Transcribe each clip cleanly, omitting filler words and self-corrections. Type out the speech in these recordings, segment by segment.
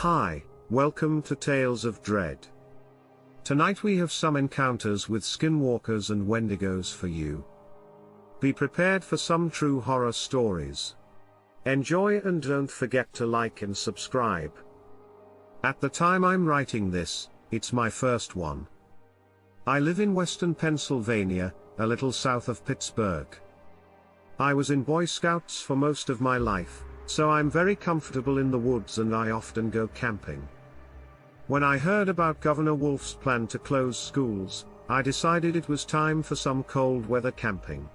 Hi, welcome to Tales of Dread. Tonight we have some encounters with skinwalkers and wendigos for you. Be prepared for some true horror stories. Enjoy and don't forget to like and subscribe. At the time I'm writing this, it's my first one. I live in western Pennsylvania, a little south of Pittsburgh. I was in Boy Scouts for most of my life, so I'm very comfortable in the woods and I often go camping. When I heard about Governor Wolf's plan to close schools, I decided it was time for some cold weather camping.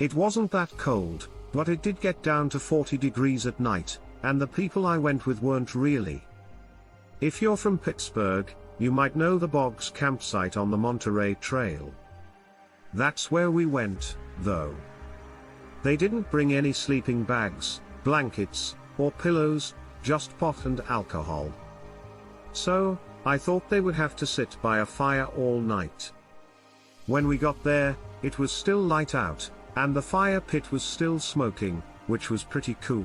It wasn't that cold, but it did get down to 40 degrees at night, and the people I went with weren't really. If you're from Pittsburgh, you might know the Bogs campsite on the Monterey Trail. That's where we went, though. They didn't bring any sleeping bags, blankets, or pillows, just pot and alcohol. So, I thought they would have to sit by a fire all night. When we got there, it was still light out, and the fire pit was still smoking, which was pretty cool.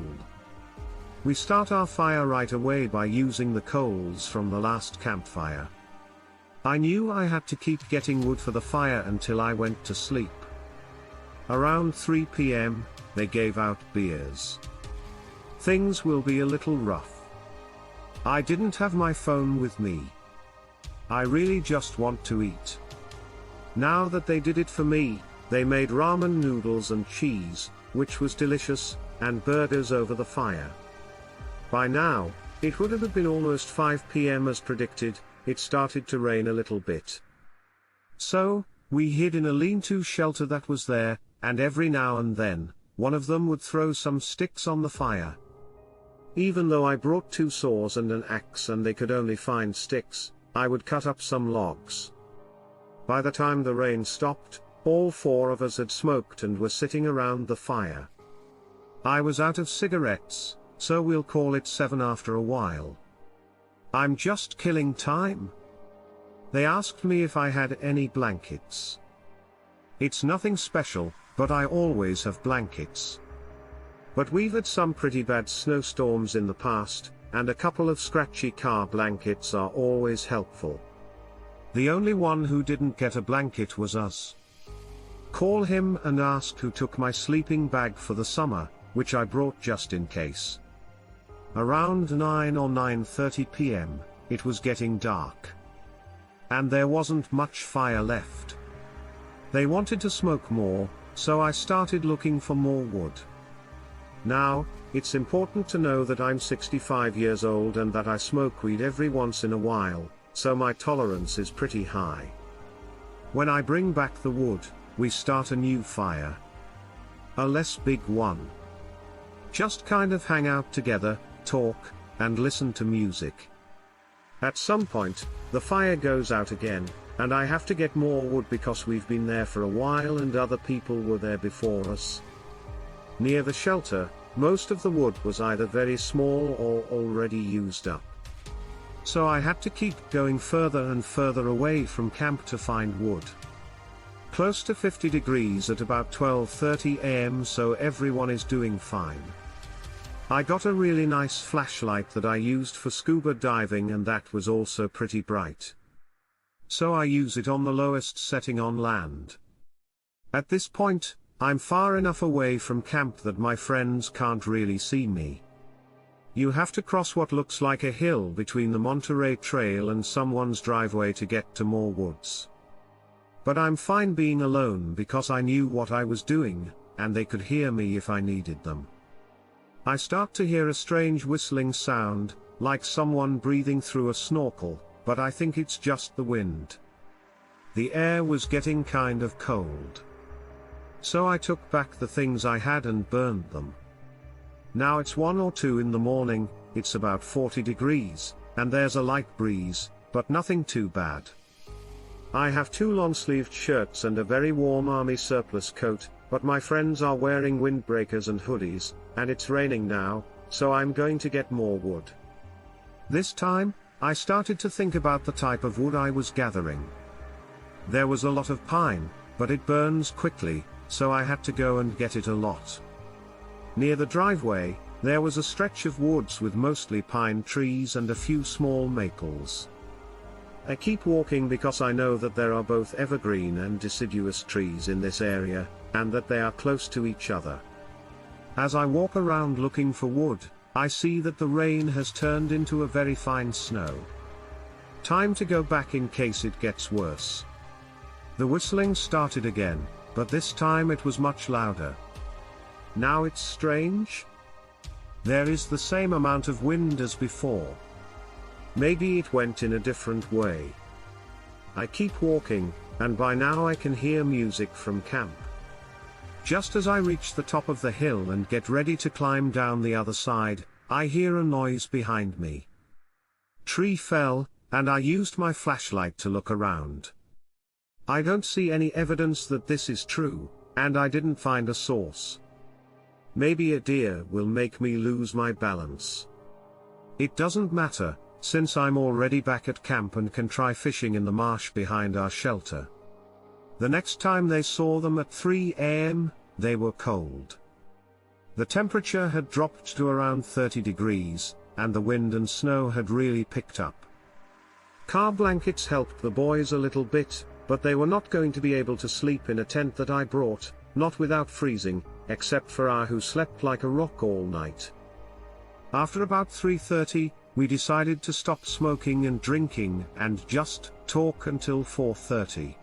We start our fire right away by using the coals from the last campfire. I knew I had to keep getting wood for the fire until I went to sleep. Around 3 p.m., they gave out beers. Things will be a little rough. I didn't have my phone with me. I really just want to eat. Now that they did it for me, they made ramen noodles and cheese, which was delicious, and burgers over the fire. By now, it would have been almost 5 p.m. as predicted. It started to rain a little bit. So, we hid in a lean-to shelter that was there, and every now and then, one of them would throw some sticks on the fire. Even though I brought 2 saws and an axe and they could only find sticks, I would cut up some logs. By the time the rain stopped, all 4 of us had smoked and were sitting around the fire. I was out of cigarettes, so we'll call it 7 after a while. I'm just killing time. They asked me if I had any blankets. It's nothing special, but I always have blankets. But we've had some pretty bad snowstorms in the past, and a couple of scratchy car blankets are always helpful. The only one who didn't get a blanket was us. Call him and ask who took my sleeping bag for the summer, which I brought just in case. Around 9 or 9:30 p.m., it was getting dark. And there wasn't much fire left. They wanted to smoke more, so I started looking for more wood. Now, it's important to know that I'm 65 years old and that I smoke weed every once in a while, so my tolerance is pretty high. When I bring back the wood, we start a new fire. A less big one. Just kind of hang out together, talk, and listen to music. At some point, the fire goes out again, and I have to get more wood because we've been there for a while and other people were there before us. Near the shelter, most of the wood was either very small or already used up. So I had to keep going further and further away from camp to find wood. Close to 50 degrees at about 12:30 a.m., so everyone is doing fine. I got a really nice flashlight that I used for scuba diving and that was also pretty bright. So I use it on the lowest setting on land. At this point, I'm far enough away from camp that my friends can't really see me. You have to cross what looks like a hill between the Monterey Trail and someone's driveway to get to more woods. But I'm fine being alone because I knew what I was doing, and they could hear me if I needed them. I start to hear a strange whistling sound, like someone breathing through a snorkel, but I think it's just the wind. The air was getting kind of cold. So I took back the things I had and burned them. Now it's 1 or 2 in the morning, it's about 40 degrees, and there's a light breeze, but nothing too bad. I have 2 long-sleeved shirts and a very warm army surplus coat, but my friends are wearing windbreakers and hoodies, and it's raining now, so I'm going to get more wood. This time, I started to think about the type of wood I was gathering. There was a lot of pine, but it burns quickly, so I had to go and get it a lot. Near the driveway, There was a stretch of woods with mostly pine trees and a few small maples. I keep walking because I know that there are both evergreen and deciduous trees in this area, and that they are close to each other. As I walk around looking for wood, I see that the rain has turned into a very fine snow. Time to go back in case it gets worse. The whistling started again, but this time it was much louder. Now it's strange. There is the same amount of wind as before. Maybe it went in a different way. I keep walking, and by now I can hear music from camp. Just as I reach the top of the hill and get ready to climb down the other side, I hear a noise behind me. Tree fell, and I used my flashlight to look around. I don't see any evidence that this is true, and I didn't find a source. Maybe a deer will make me lose my balance. It doesn't matter, since I'm already back at camp and can try fishing in the marsh behind our shelter. The next time they saw them at 3 a.m., they were cold. The temperature had dropped to around 30 degrees, and the wind and snow had really picked up. Car blankets helped the boys a little bit, but they were not going to be able to sleep in a tent that I brought, not without freezing, except for I who slept like a rock all night. After about 3:30, we decided to stop smoking and drinking and just talk until 4:30.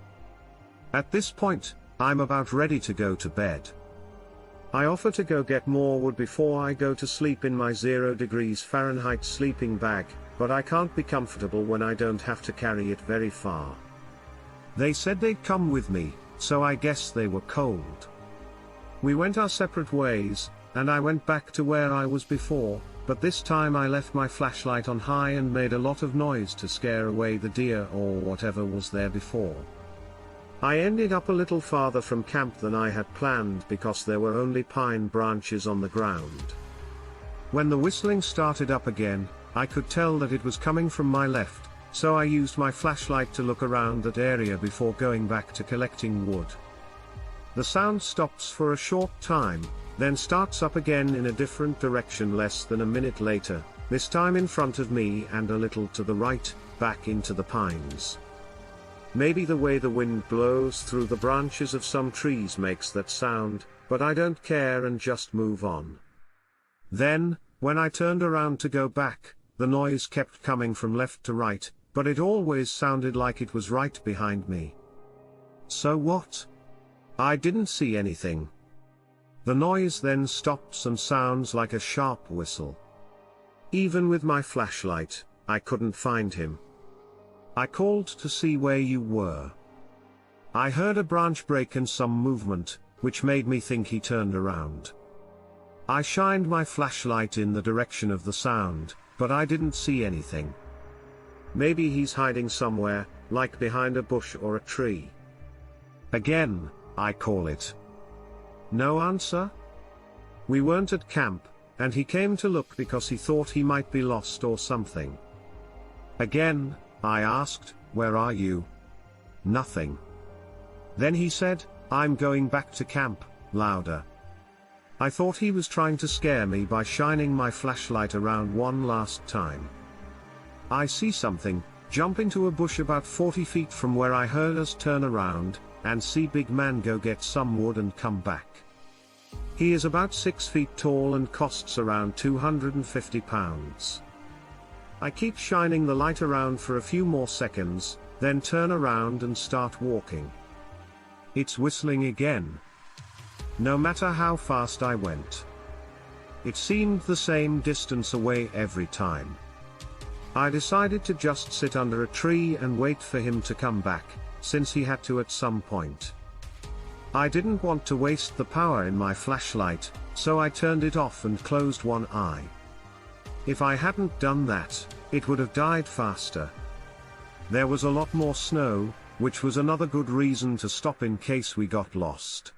At this point, I'm about ready to go to bed. I offer to go get more wood before I go to sleep in my 0 degrees Fahrenheit sleeping bag, but I can't be comfortable when I don't have to carry it very far. They said they'd come with me, so I guess they were cold. We went our separate ways, and I went back to where I was before, but this time I left my flashlight on high and made a lot of noise to scare away the deer or whatever was there before. I ended up a little farther from camp than I had planned because there were only pine branches on the ground. When the whistling started up again, I could tell that it was coming from my left, so I used my flashlight to look around that area before going back to collecting wood. The sound stops for a short time, then starts up again in a different direction less than a minute later, this time in front of me and a little to the right, back into the pines. Maybe the way the wind blows through the branches of some trees makes that sound, but I don't care and just move on. Then, when I turned around to go back, the noise kept coming from left to right, but it always sounded like it was right behind me. So what? I didn't see anything. The noise then stops and sounds like a sharp whistle. Even with my flashlight, I couldn't find him. I called to see where you were. I heard a branch break and some movement, which made me think he turned around. I shined my flashlight in the direction of the sound, but I didn't see anything. Maybe he's hiding somewhere, like behind a bush or a tree. Again, I call it. No answer? We weren't at camp, and he came to look because he thought he might be lost or something. Again, I asked, where are you? Nothing. Then he said, I'm going back to camp, louder. I thought he was trying to scare me by shining my flashlight around one last time. I see something, jump into a bush about 40 feet from where I heard us turn around, and see big man go get some wood and come back. He is about 6 feet tall and costs around 250 pounds. I keep shining the light around for a few more seconds, then turn around and start walking. It's whistling again. No matter how fast I went. It seemed the same distance away every time. I decided to just sit under a tree and wait for him to come back, since he had to at some point. I didn't want to waste the power in my flashlight, so I turned it off and closed one eye. If I hadn't done that, it would have died faster. There was a lot more snow, which was another good reason to stop in case we got lost.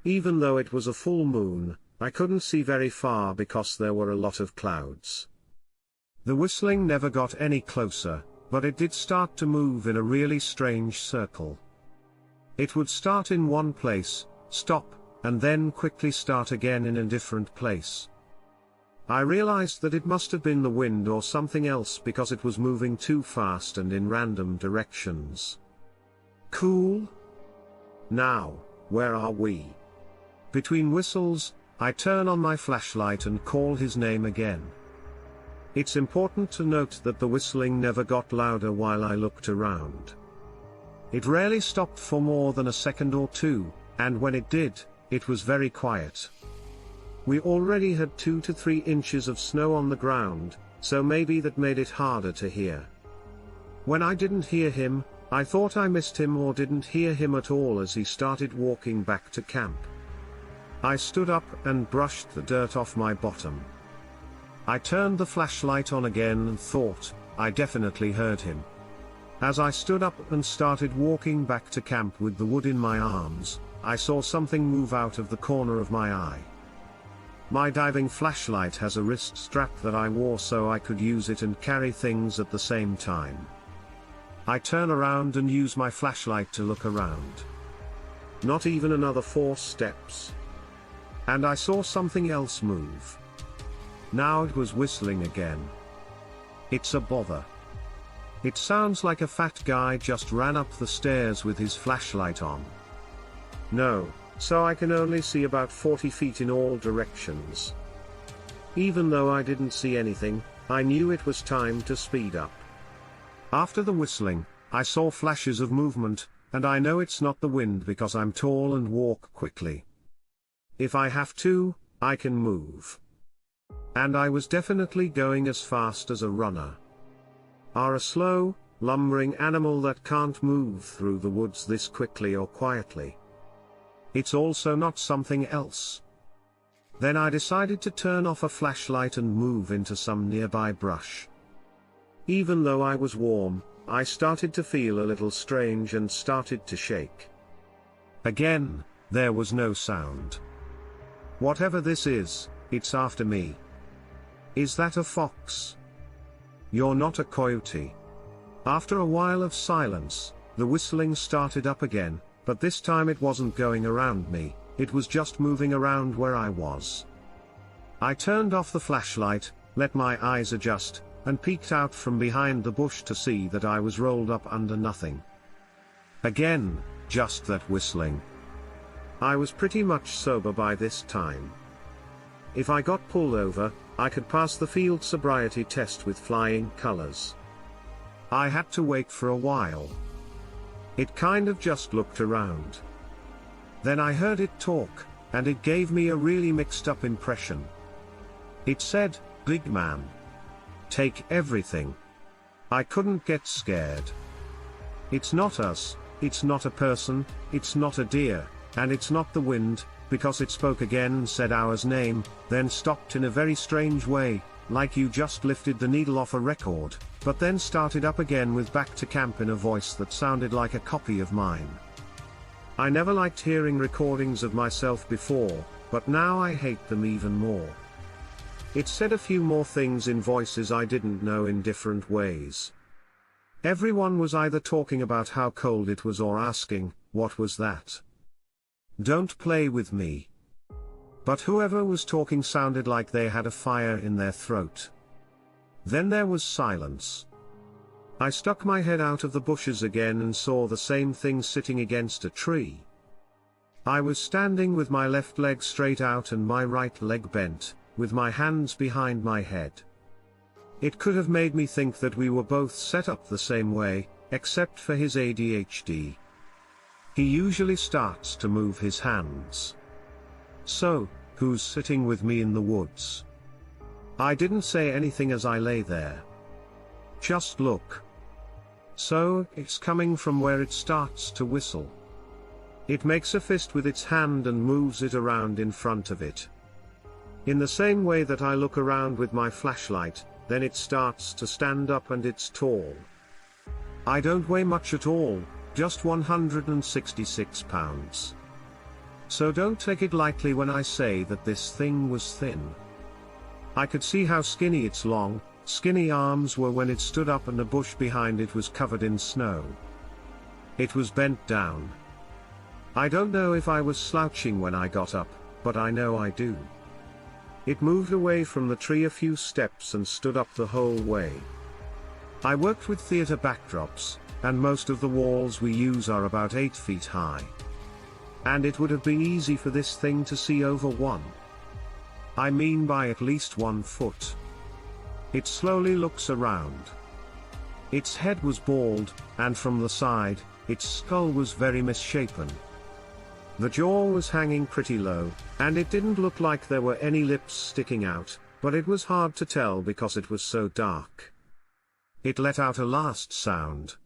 Even though it was a full moon, I couldn't see very far because there were a lot of clouds. The whistling never got any closer, but it did start to move in a really strange circle. It would start in one place, stop, and then quickly start again in a different place. I realized that it must have been the wind or something else because it was moving too fast and in random directions. Cool. Now, where are we? Between whistles, I turn on my flashlight and call his name again. It's important to note that the whistling never got louder while I looked around. It rarely stopped for more than a second or two, and when it did, it was very quiet. We already had 2 to 3 inches of snow on the ground, so maybe that made it harder to hear. When I didn't hear him, I thought I missed him or didn't hear him at all as he started walking back to camp. I stood up and brushed the dirt off my bottom. I turned the flashlight on again and thought, I definitely heard him. As I stood up and started walking back to camp with the wood in my arms, I saw something move out of the corner of my eye. My diving flashlight has a wrist strap that I wore so I could use it and carry things at the same time. I turn around and use my flashlight to look around. Not even another 4 steps. And I saw something else move. Now it was whistling again. It's a bother. It sounds like a fat guy just ran up the stairs with his flashlight on. No, so I can only see about 40 feet in all directions. Even though I didn't see anything, I knew it was time to speed up. After the whistling, I saw flashes of movement, and I know it's not the wind because I'm tall and walk quickly. If I have to, I can move. And I was definitely going as fast as a runner. Are a slow, lumbering animal that can't move through the woods this quickly or quietly. It's also not something else. Then I decided to turn off a flashlight and move into some nearby brush. Even though I was warm, I started to feel a little strange and started to shake. Again, there was no sound. Whatever this is, it's after me. Is that a fox? You're not a coyote. After a while of silence, the whistling started up again, but this time it wasn't going around me, it was just moving around where I was. I turned off the flashlight, let my eyes adjust, and peeked out from behind the bush to see that I was rolled up under nothing. Again, just that whistling. I was pretty much sober by this time. If I got pulled over, I could pass the field sobriety test with flying colors. I had to wait for a while. It kind of just looked around. Then I heard it talk, and it gave me a really mixed up impression. It said, "Big man. Take everything." I couldn't get scared. It's not us, it's not a person, it's not a deer, and it's not the wind, because it spoke again and said our name, then stopped in a very strange way, like you just lifted the needle off a record, but then started up again with "back to camp" in a voice that sounded like a copy of mine. I never liked hearing recordings of myself before, but now I hate them even more. It said a few more things in voices I didn't know in different ways. Everyone was either talking about how cold it was or asking, "What was that? Don't play with me." But whoever was talking sounded like they had a fire in their throat. Then there was silence. I stuck my head out of the bushes again and saw the same thing sitting against a tree. I was standing with my left leg straight out and my right leg bent, with my hands behind my head. It could have made me think that we were both set up the same way, except for his ADHD. He usually starts to move his hands. So, who's sitting with me in the woods? I didn't say anything as I lay there. Just look. So, it's coming from where it starts to whistle. It makes a fist with its hand and moves it around in front of it. In the same way that I look around with my flashlight, then it starts to stand up and it's tall. I don't weigh much at all, just 166 pounds. So don't take it lightly when I say that this thing was thin. I could see how skinny its long, skinny arms were when it stood up and the bush behind it was covered in snow. It was bent down. I don't know if I was slouching when I got up, but I know I do. It moved away from the tree a few steps and stood up the whole way. I worked with theater backdrops, and most of the walls we use are about 8 feet high. And it would have been easy for this thing to see over one. I mean by at least 1 foot. It slowly looks around. Its head was bald, and from the side, its skull was very misshapen. The jaw was hanging pretty low, and it didn't look like there were any lips sticking out, but it was hard to tell because it was so dark. It let out a last sound.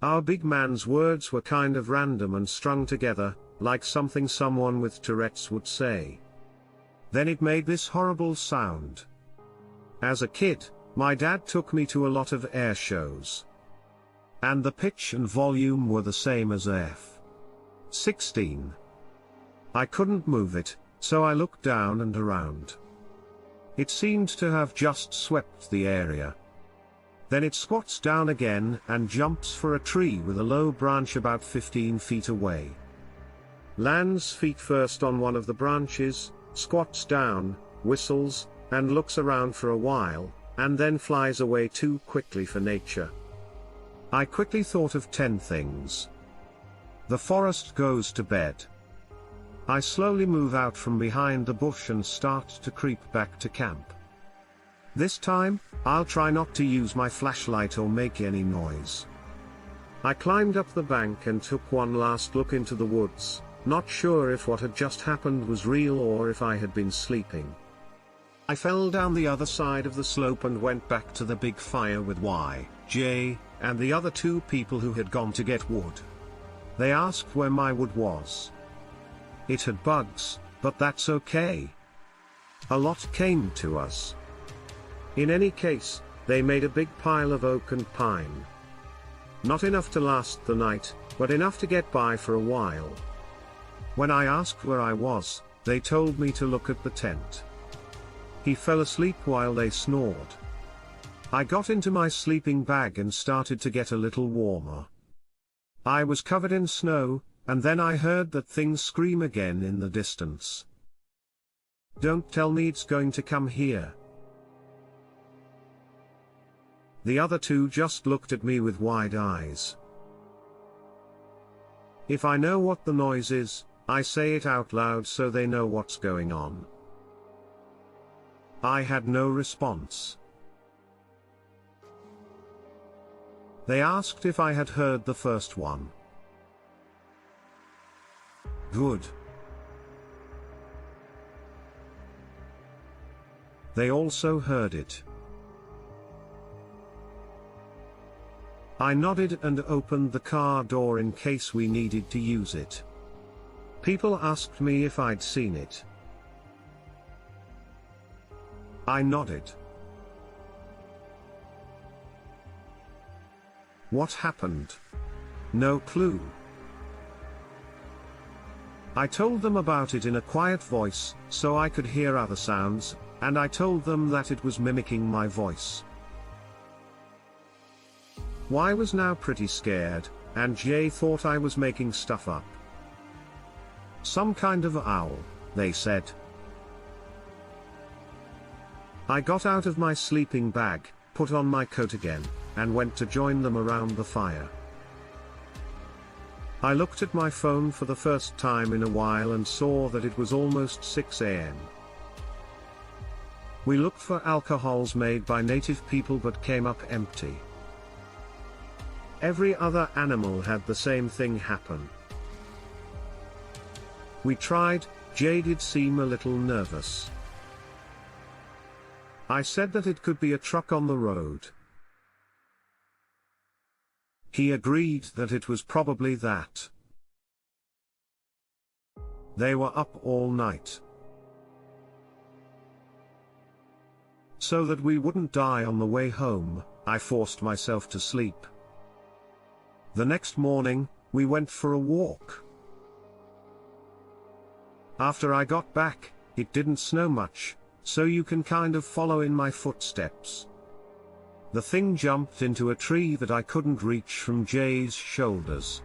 Our big man's words were kind of random and strung together, like something someone with Tourette's would say. Then it made this horrible sound. As a kid, my dad took me to a lot of air shows. And the pitch and volume were the same as F-16. I couldn't move it, so I looked down and around. It seemed to have just swept the area. Then it squats down again and jumps for a tree with a low branch about 15 feet away. Lands feet first on one of the branches, squats down, whistles, and looks around for a while, and then flies away too quickly for nature. I quickly thought of 10 things. The forest goes to bed. I slowly move out from behind the bush and start to creep back to camp. This time, I'll try not to use my flashlight or make any noise. I climbed up the bank and took one last look into the woods, not sure if what had just happened was real or if I had been sleeping. I fell down the other side of the slope and went back to the big fire with J, and the other 2 people who had gone to get wood. They asked where my wood was. It had bugs, but that's okay. A lot came to us. In any case, they made a big pile of oak and pine. Not enough to last the night, but enough to get by for a while. When I asked where I was, they told me to look at the tent. He fell asleep while they snored. I got into my sleeping bag and started to get a little warmer. I was covered in snow, and then I heard that thing scream again in the distance. Don't tell me it's going to come here. The other 2 just looked at me with wide eyes. If I know what the noise is, I say it out loud so they know what's going on. I had no response. They asked if I had heard the first one. Good. They also heard it. I nodded and opened the car door in case we needed to use it. People asked me if I'd seen it. I nodded. What happened? No clue. I told them about it in a quiet voice, so I could hear other sounds, and I told them that it was mimicking my voice. Y was now pretty scared, and J thought I was making stuff up. Some kind of owl, they said. I got out of my sleeping bag, put on my coat again, and went to join them around the fire. I looked at my phone for the first time in a while and saw that it was almost 6 a.m. We looked for alcohols made by native people but came up empty. Every other animal had the same thing happen. We tried. Jay did seem a little nervous. I said that it could be a truck on the road. He agreed that it was probably that. They were up all night. So that we wouldn't die on the way home, I forced myself to sleep. The next morning, we went for a walk. After I got back, it didn't snow much, so you can kind of follow in my footsteps. The thing jumped into a tree that I couldn't reach from Jay's shoulders.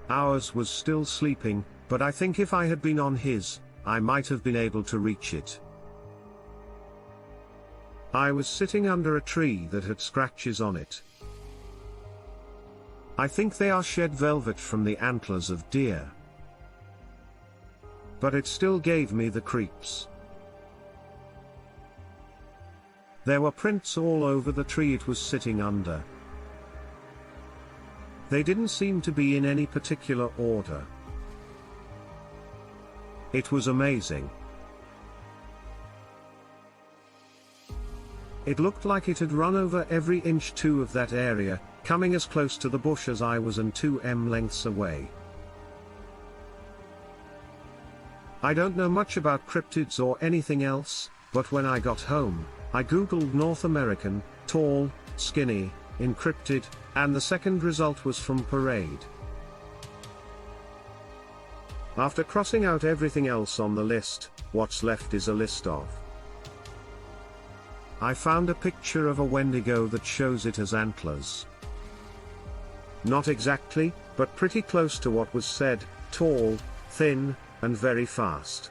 Ours was still sleeping, but I think if I had been on his, I might have been able to reach it. I was sitting under a tree that had scratches on it. I think they are shed velvet from the antlers of deer. But it still gave me the creeps. There were prints all over the tree it was sitting under. They didn't seem to be in any particular order. It was amazing. It looked like it had run over every inch two of that area, coming as close to the bush as I was and 2 lengths away. I don't know much about cryptids or anything else, but when I got home, I googled North American, tall, skinny, in cryptid, and the second result was from Parade. After crossing out everything else on the list, what's left is a list of. I found a picture of a wendigo that shows it as antlers. Not exactly, but pretty close to what was said: tall, thin, and very fast.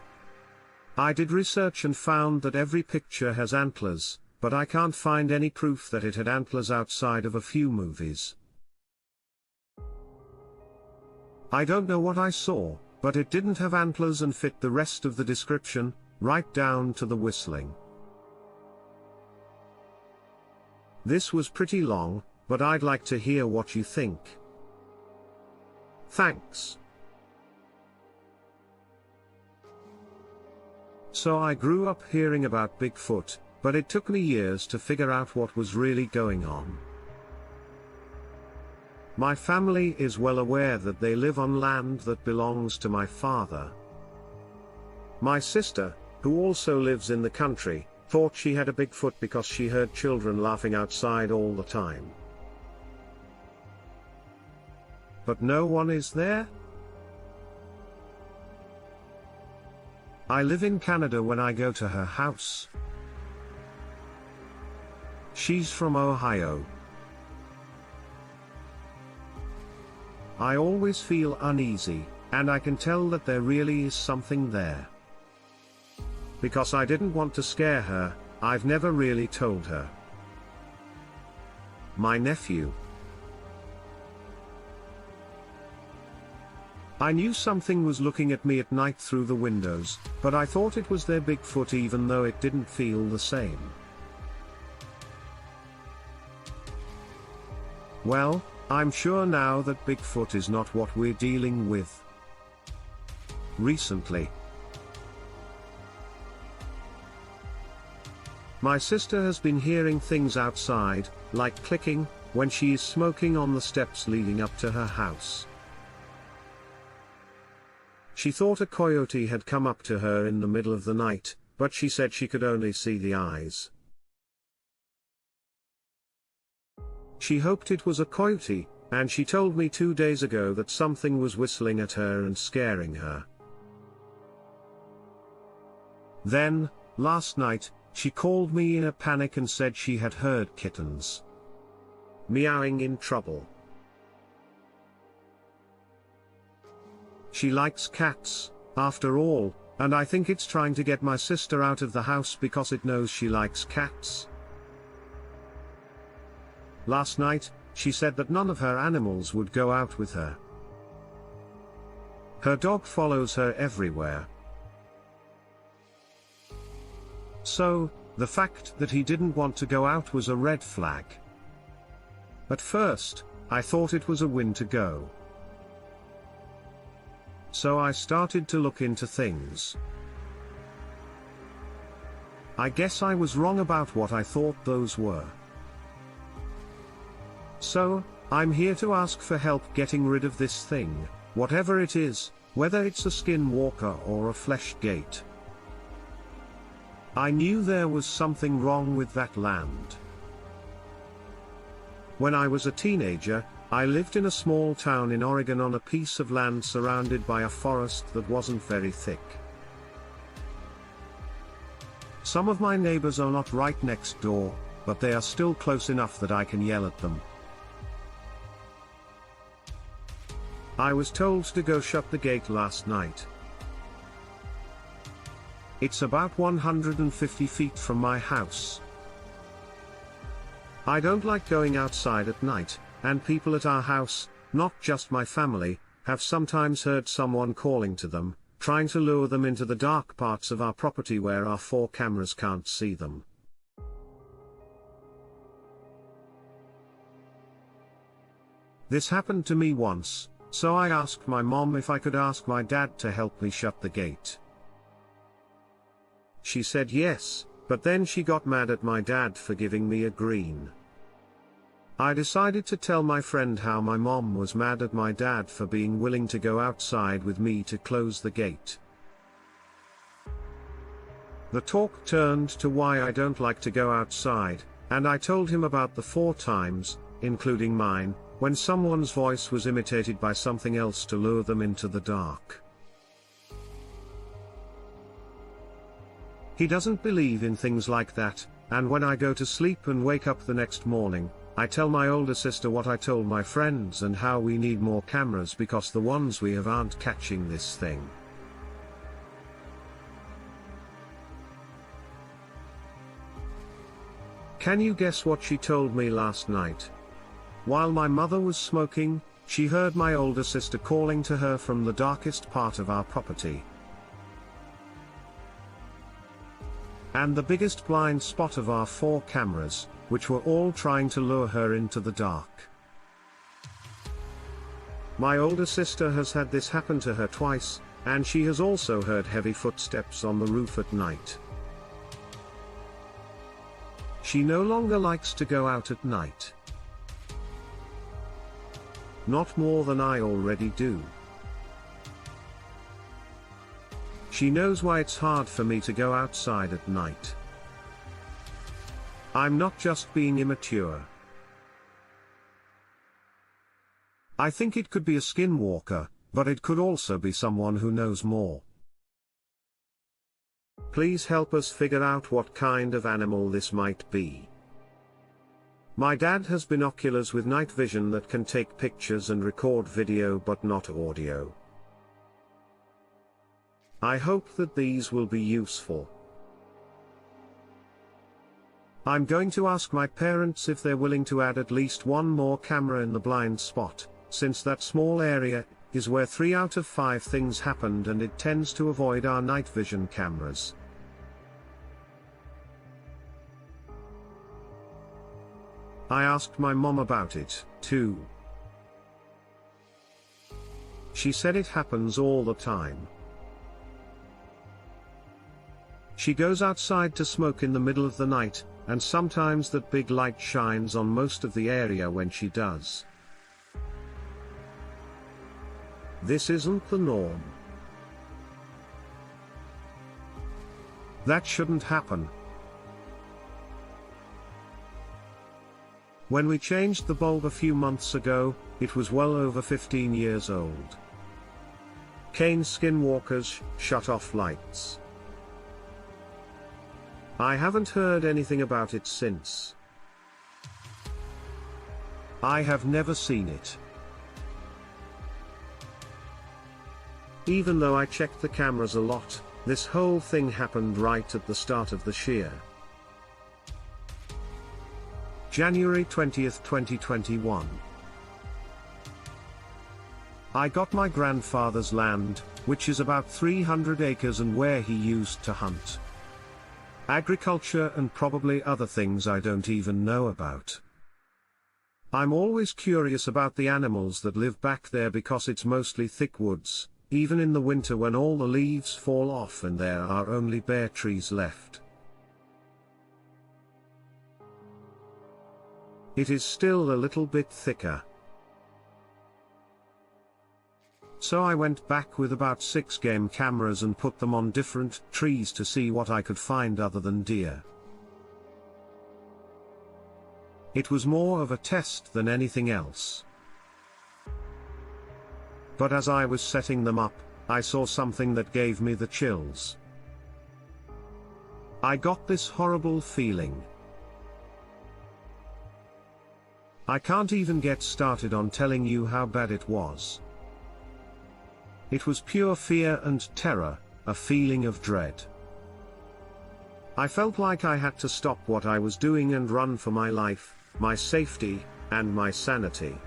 I did research and found that every picture has antlers, but I can't find any proof that it had antlers outside of a few movies. I don't know what I saw, but it didn't have antlers and fit the rest of the description, right down to the whistling. This was pretty long, but I'd like to hear what you think. Thanks. So I grew up hearing about Bigfoot, but it took me years to figure out what was really going on. My family is well aware that they live on land that belongs to my father. My sister, who also lives in the country, thought she had a Bigfoot because she heard children laughing outside all the time. But no one is there? I live in Canada when I go to her house. She's from Ohio. I always feel uneasy, and I can tell that there really is something there. Because I didn't want to scare her, I've never really told her. My nephew. I knew something was looking at me at night through the windows, but I thought it was their Bigfoot even though it didn't feel the same. Well, I'm sure now that Bigfoot is not what we're dealing with. Recently, my sister has been hearing things outside, like clicking, when she is smoking on the steps leading up to her house. She thought a coyote had come up to her in the middle of the night, but she said she could only see the eyes. She hoped it was a coyote, and she told me 2 days ago that something was whistling at her and scaring her. Then, last night, she called me in a panic and said she had heard kittens meowing in trouble. She likes cats, after all, and I think it's trying to get my sister out of the house because it knows she likes cats. Last night, she said that none of her animals would go out with her. Her dog follows her everywhere. So, the fact that he didn't want to go out was a red flag. At first, I thought it was a win to go. So I started to look into things. I guess I was wrong about what I thought those were. So, I'm here to ask for help getting rid of this thing, whatever it is, whether it's a skinwalker or a flesh gate. I knew there was something wrong with that land. When I was a teenager, I lived in a small town in Oregon on a piece of land surrounded by a forest that wasn't very thick. Some of my neighbors are not right next door, but they are still close enough that I can yell at them. I was told to go shut the gate last night. It's about 150 feet from my house. I don't like going outside at night, and people at our house, not just my family, have sometimes heard someone calling to them, trying to lure them into the dark parts of our property where our 4 cameras can't see them. This happened to me once, so I asked my mom if I could ask my dad to help me shut the gate. She said yes, but then she got mad at my dad for giving me a green. I decided to tell my friend how my mom was mad at my dad for being willing to go outside with me to close the gate. The talk turned to why I don't like to go outside, and I told him about the 4 times, including mine, when someone's voice was imitated by something else to lure them into the dark. He doesn't believe in things like that, and when I go to sleep and wake up the next morning, I tell my older sister what I told my friends and how we need more cameras because the ones we have aren't catching this thing. Can you guess what she told me last night? While my mother was smoking, she heard my older sister calling to her from the darkest part of our property. And the biggest blind spot of our 4 cameras, which were all trying to lure her into the dark. My older sister has had this happen to her twice, and she has also heard heavy footsteps on the roof at night. She no longer likes to go out at night. Not more than I already do. She knows why it's hard for me to go outside at night. I'm not just being immature. I think it could be a skinwalker, but it could also be someone who knows more. Please help us figure out what kind of animal this might be. My dad has binoculars with night vision that can take pictures and record video but not audio. I hope that these will be useful. I'm going to ask my parents if they're willing to add at least 1 more camera in the blind spot, since that small area is where 3 out of 5 things happened and it tends to avoid our night vision cameras. I asked my mom about it, too. She said it happens all the time. She goes outside to smoke in the middle of the night, and sometimes that big light shines on most of the area when she does. This isn't the norm. That shouldn't happen. When we changed the bulb a few months ago, it was well over 15 years old. Cane skinwalkers shut off lights. I haven't heard anything about it since. I have never seen it. Even though I checked the cameras a lot, this whole thing happened right at the start of the shear. January 20th, 2021. I got my grandfather's land, which is about 300 acres and where he used to hunt. Agriculture and probably other things I don't even know about. I'm always curious about the animals that live back there because it's mostly thick woods, even in the winter when all the leaves fall off and there are only bare trees left. It is still a little bit thicker. So I went back with about 6 game cameras and put them on different trees to see what I could find other than deer. It was more of a test than anything else. But as I was setting them up, I saw something that gave me the chills. I got this horrible feeling. I can't even get started on telling you how bad it was. It was pure fear and terror, a feeling of dread. I felt like I had to stop what I was doing and run for my life, my safety, and my sanity.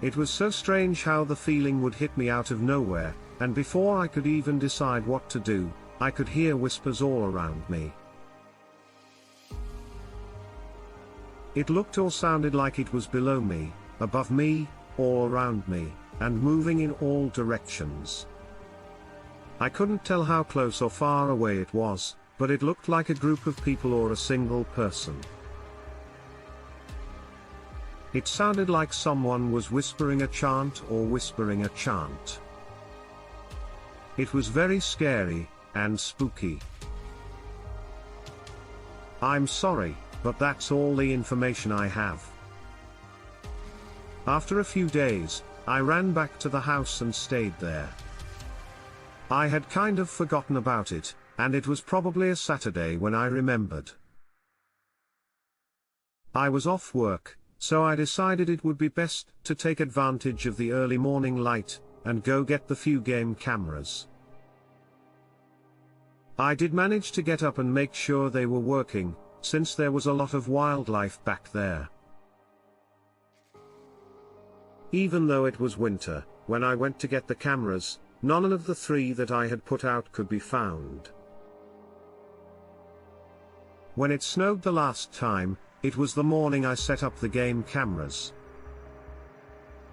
It was so strange how the feeling would hit me out of nowhere, and before I could even decide what to do, I could hear whispers all around me. It looked or sounded like it was below me, above me, all around me, and moving in all directions. I couldn't tell how close or far away it was, but it looked like a group of people or a single person. It sounded like someone was whispering a chant or whispering a chant. It was very scary and spooky. I'm sorry, but that's all the information I have. After a few days, I ran back to the house and stayed there. I had kind of forgotten about it, and it was probably a Saturday when I remembered. I was off work, so I decided it would be best to take advantage of the early morning light, and go get the few game cameras. I did manage to get up and make sure they were working, since there was a lot of wildlife back there. Even though it was winter, when I went to get the cameras, none of the 3 that I had put out could be found. When it snowed the last time, it was the morning I set up the game cameras.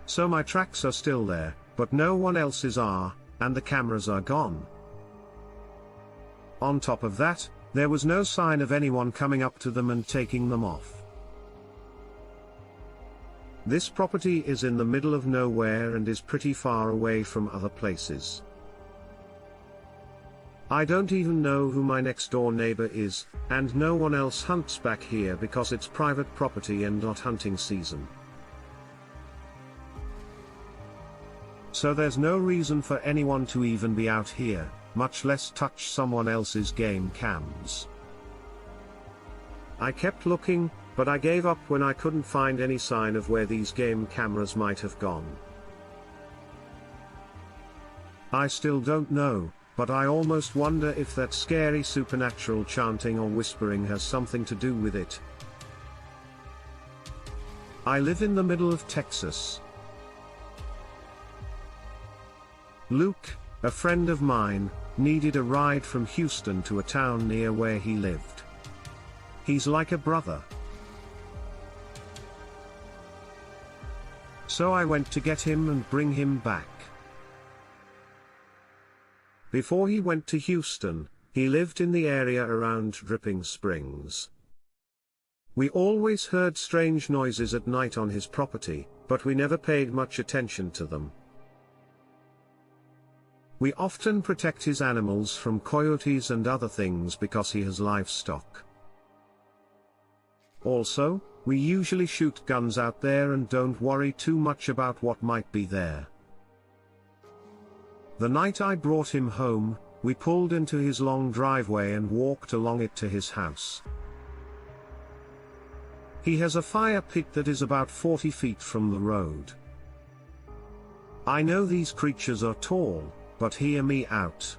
So my tracks are still there, but no one else's are, and the cameras are gone. On top of that, there was no sign of anyone coming up to them and taking them off. This property is in the middle of nowhere and is pretty far away from other places. I don't even know who my next door neighbor is, and no one else hunts back here because it's private property and not hunting season. So there's no reason for anyone to even be out here, much less touch someone else's game cams. I kept looking, but I gave up when I couldn't find any sign of where these game cameras might have gone. I still don't know, but I almost wonder if that scary supernatural chanting or whispering has something to do with it. I live in the middle of Texas. Luke, a friend of mine, needed a ride from Houston to a town near where he lived. He's like a brother. So I went to get him and bring him back. Before he went to Houston, he lived in the area around Dripping Springs. We always heard strange noises at night on his property, but we never paid much attention to them. We often protect his animals from coyotes and other things because he has livestock. Also, we usually shoot guns out there and don't worry too much about what might be there. The night I brought him home, we pulled into his long driveway and walked along it to his house. He has a fire pit that is about 40 feet from the road. I know these creatures are tall, but hear me out.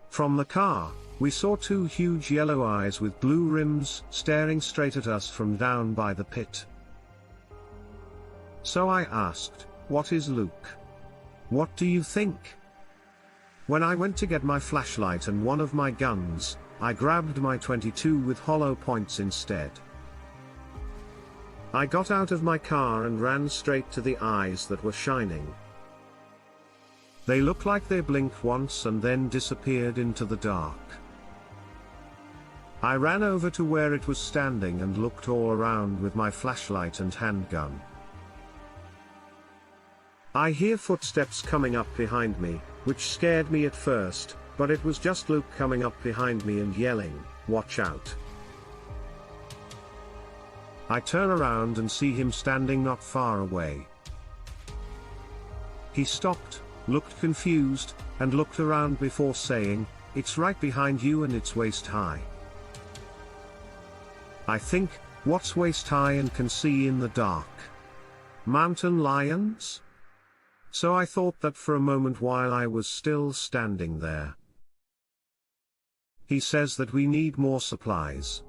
From the car, we saw 2 huge yellow eyes with blue rims staring straight at us from down by the pit. So I asked, "What is Luke? What do you think?" When I went to get my flashlight and one of my guns, I grabbed my .22 with hollow points instead. I got out of my car and ran straight to the eyes that were shining. They looked like they blinked once and then disappeared into the dark. I ran over to where it was standing and looked all around with my flashlight and handgun. I hear footsteps coming up behind me, which scared me at first, but it was just Luke coming up behind me and yelling, "Watch out." I turn around and see him standing not far away. He stopped, looked confused, and looked around before saying, "It's right behind you and it's waist high." I think, what's waist high and can see in the dark? Mountain lions? So I thought that for a moment while I was still standing there. He says that we need more supplies.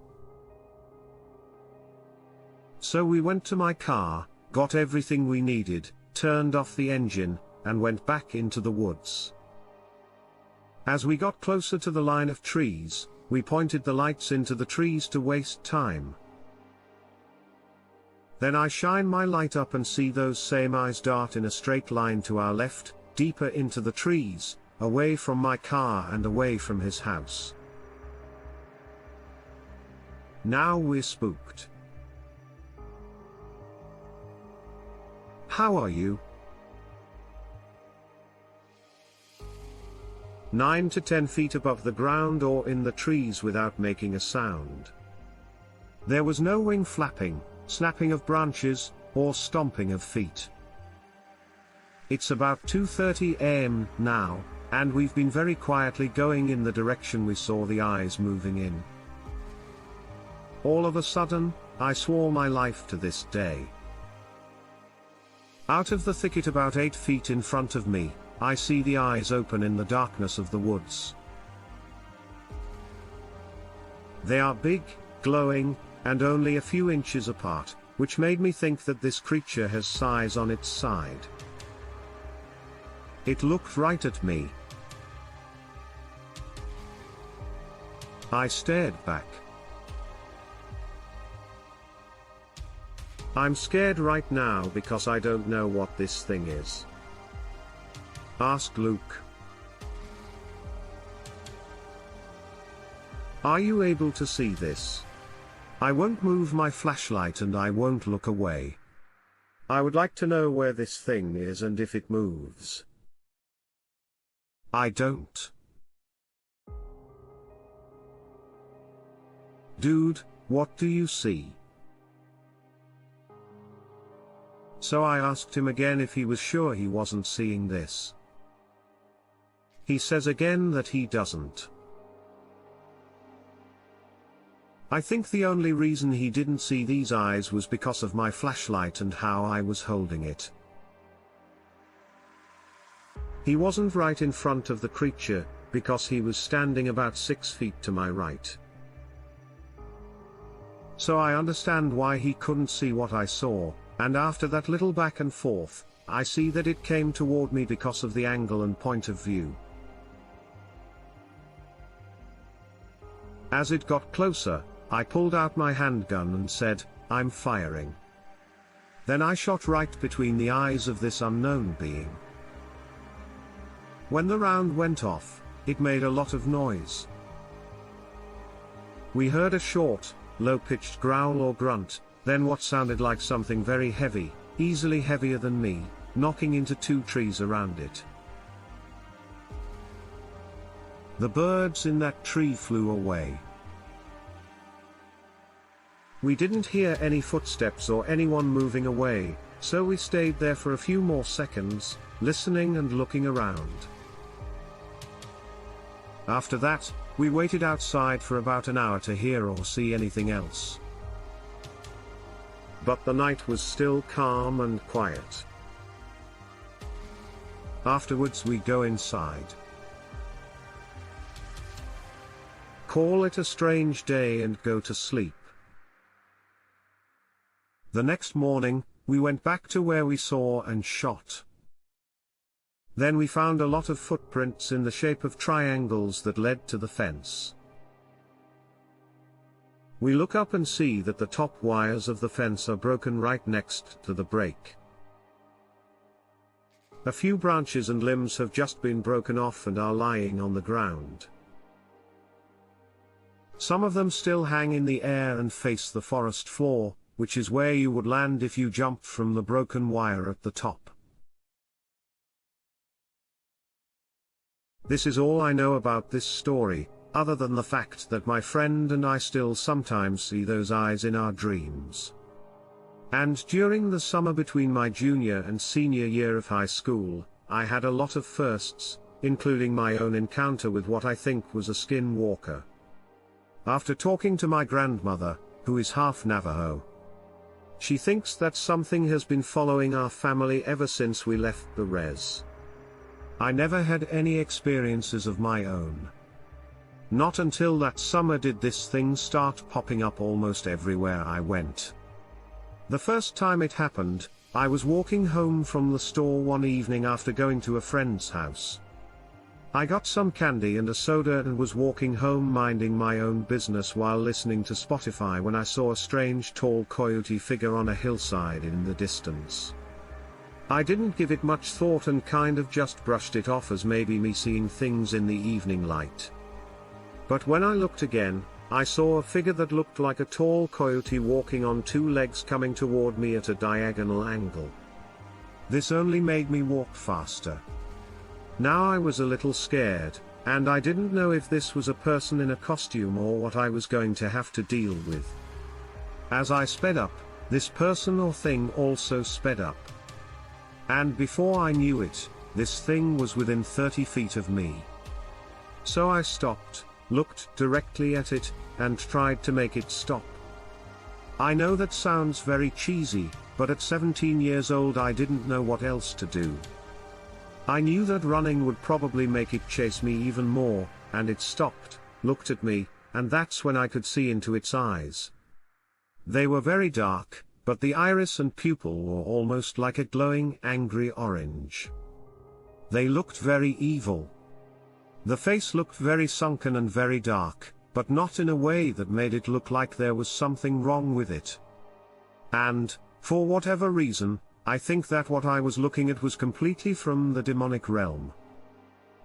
So we went to my car, got everything we needed, turned off the engine, and went back into the woods. As we got closer to the line of trees, we pointed the lights into the trees to waste time. Then I shine my light up and see those same eyes dart in a straight line to our left, deeper into the trees, away from my car and away from his house. Now we're spooked. How are you? 9 to 10 feet above the ground or in the trees without making a sound. There was no wing flapping, snapping of branches, or stomping of feet. It's about 2:30 a.m. now, and we've been very quietly going in the direction we saw the eyes moving in. All of a sudden, I swore my life to this day. Out of the thicket about 8 feet in front of me, I see the eyes open in the darkness of the woods. They are big, glowing, and only a few inches apart, which made me think that this creature has size on its side. It looked right at me. I stared back. I'm scared right now because I don't know what this thing is. Ask Luke. Are you able to see this? I won't move my flashlight and I won't look away. I would like to know where this thing is and if it moves. I don't. Dude, what do you see? So I asked him again if he was sure he wasn't seeing this. He says again that he doesn't. I think the only reason he didn't see these eyes was because of my flashlight and how I was holding it. He wasn't right in front of the creature, because he was standing about 6 feet to my right. So I understand why he couldn't see what I saw, and after that little back and forth, I see that it came toward me because of the angle and point of view. As it got closer, I pulled out my handgun and said, "I'm firing." Then I shot right between the eyes of this unknown being. When the round went off, it made a lot of noise. We heard a short, low-pitched growl or grunt, then what sounded like something very heavy, easily heavier than me, knocking into 2 trees around it. The birds in that tree flew away. We didn't hear any footsteps or anyone moving away, so we stayed there for a few more seconds, listening and looking around. After that, we waited outside for about an hour to hear or see anything else. But the night was still calm and quiet. Afterwards we go inside. Call it a strange day and go to sleep. The next morning, we went back to where we saw and shot. Then we found a lot of footprints in the shape of triangles that led to the fence. We look up and see that the top wires of the fence are broken right next to the break. A few branches and limbs have just been broken off and are lying on the ground. Some of them still hang in the air and face the forest floor, which is where you would land if you jumped from the broken wire at the top. This is all I know about this story, other than the fact that my friend and I still sometimes see those eyes in our dreams. And during the summer between my junior and senior year of high school, I had a lot of firsts, including my own encounter with what I think was a skinwalker. After talking to my grandmother, who is half Navajo, she thinks that something has been following our family ever since we left the res. I never had any experiences of my own. Not until that summer did this thing start popping up almost everywhere I went. The first time it happened, I was walking home from the store one evening after going to a friend's house. I got some candy and a soda and was walking home minding my own business while listening to Spotify when I saw a strange tall coyote figure on a hillside in the distance. I didn't give it much thought and kind of just brushed it off as maybe me seeing things in the evening light. But when I looked again, I saw a figure that looked like a tall coyote walking on two legs coming toward me at a diagonal angle. This only made me walk faster. Now I was a little scared, and I didn't know if this was a person in a costume or what I was going to have to deal with. As I sped up, this person or thing also sped up. And before I knew it, this thing was within 30 feet of me. So I stopped, looked directly at it, and tried to make it stop. I know that sounds very cheesy, but at 17 years old I didn't know what else to do. I knew that running would probably make it chase me even more, and it stopped, looked at me, and that's when I could see into its eyes. They were very dark, but the iris and pupil were almost like a glowing angry orange. They looked very evil. The face looked very sunken and very dark, but not in a way that made it look like there was something wrong with it. And, for whatever reason, I think that what I was looking at was completely from the demonic realm.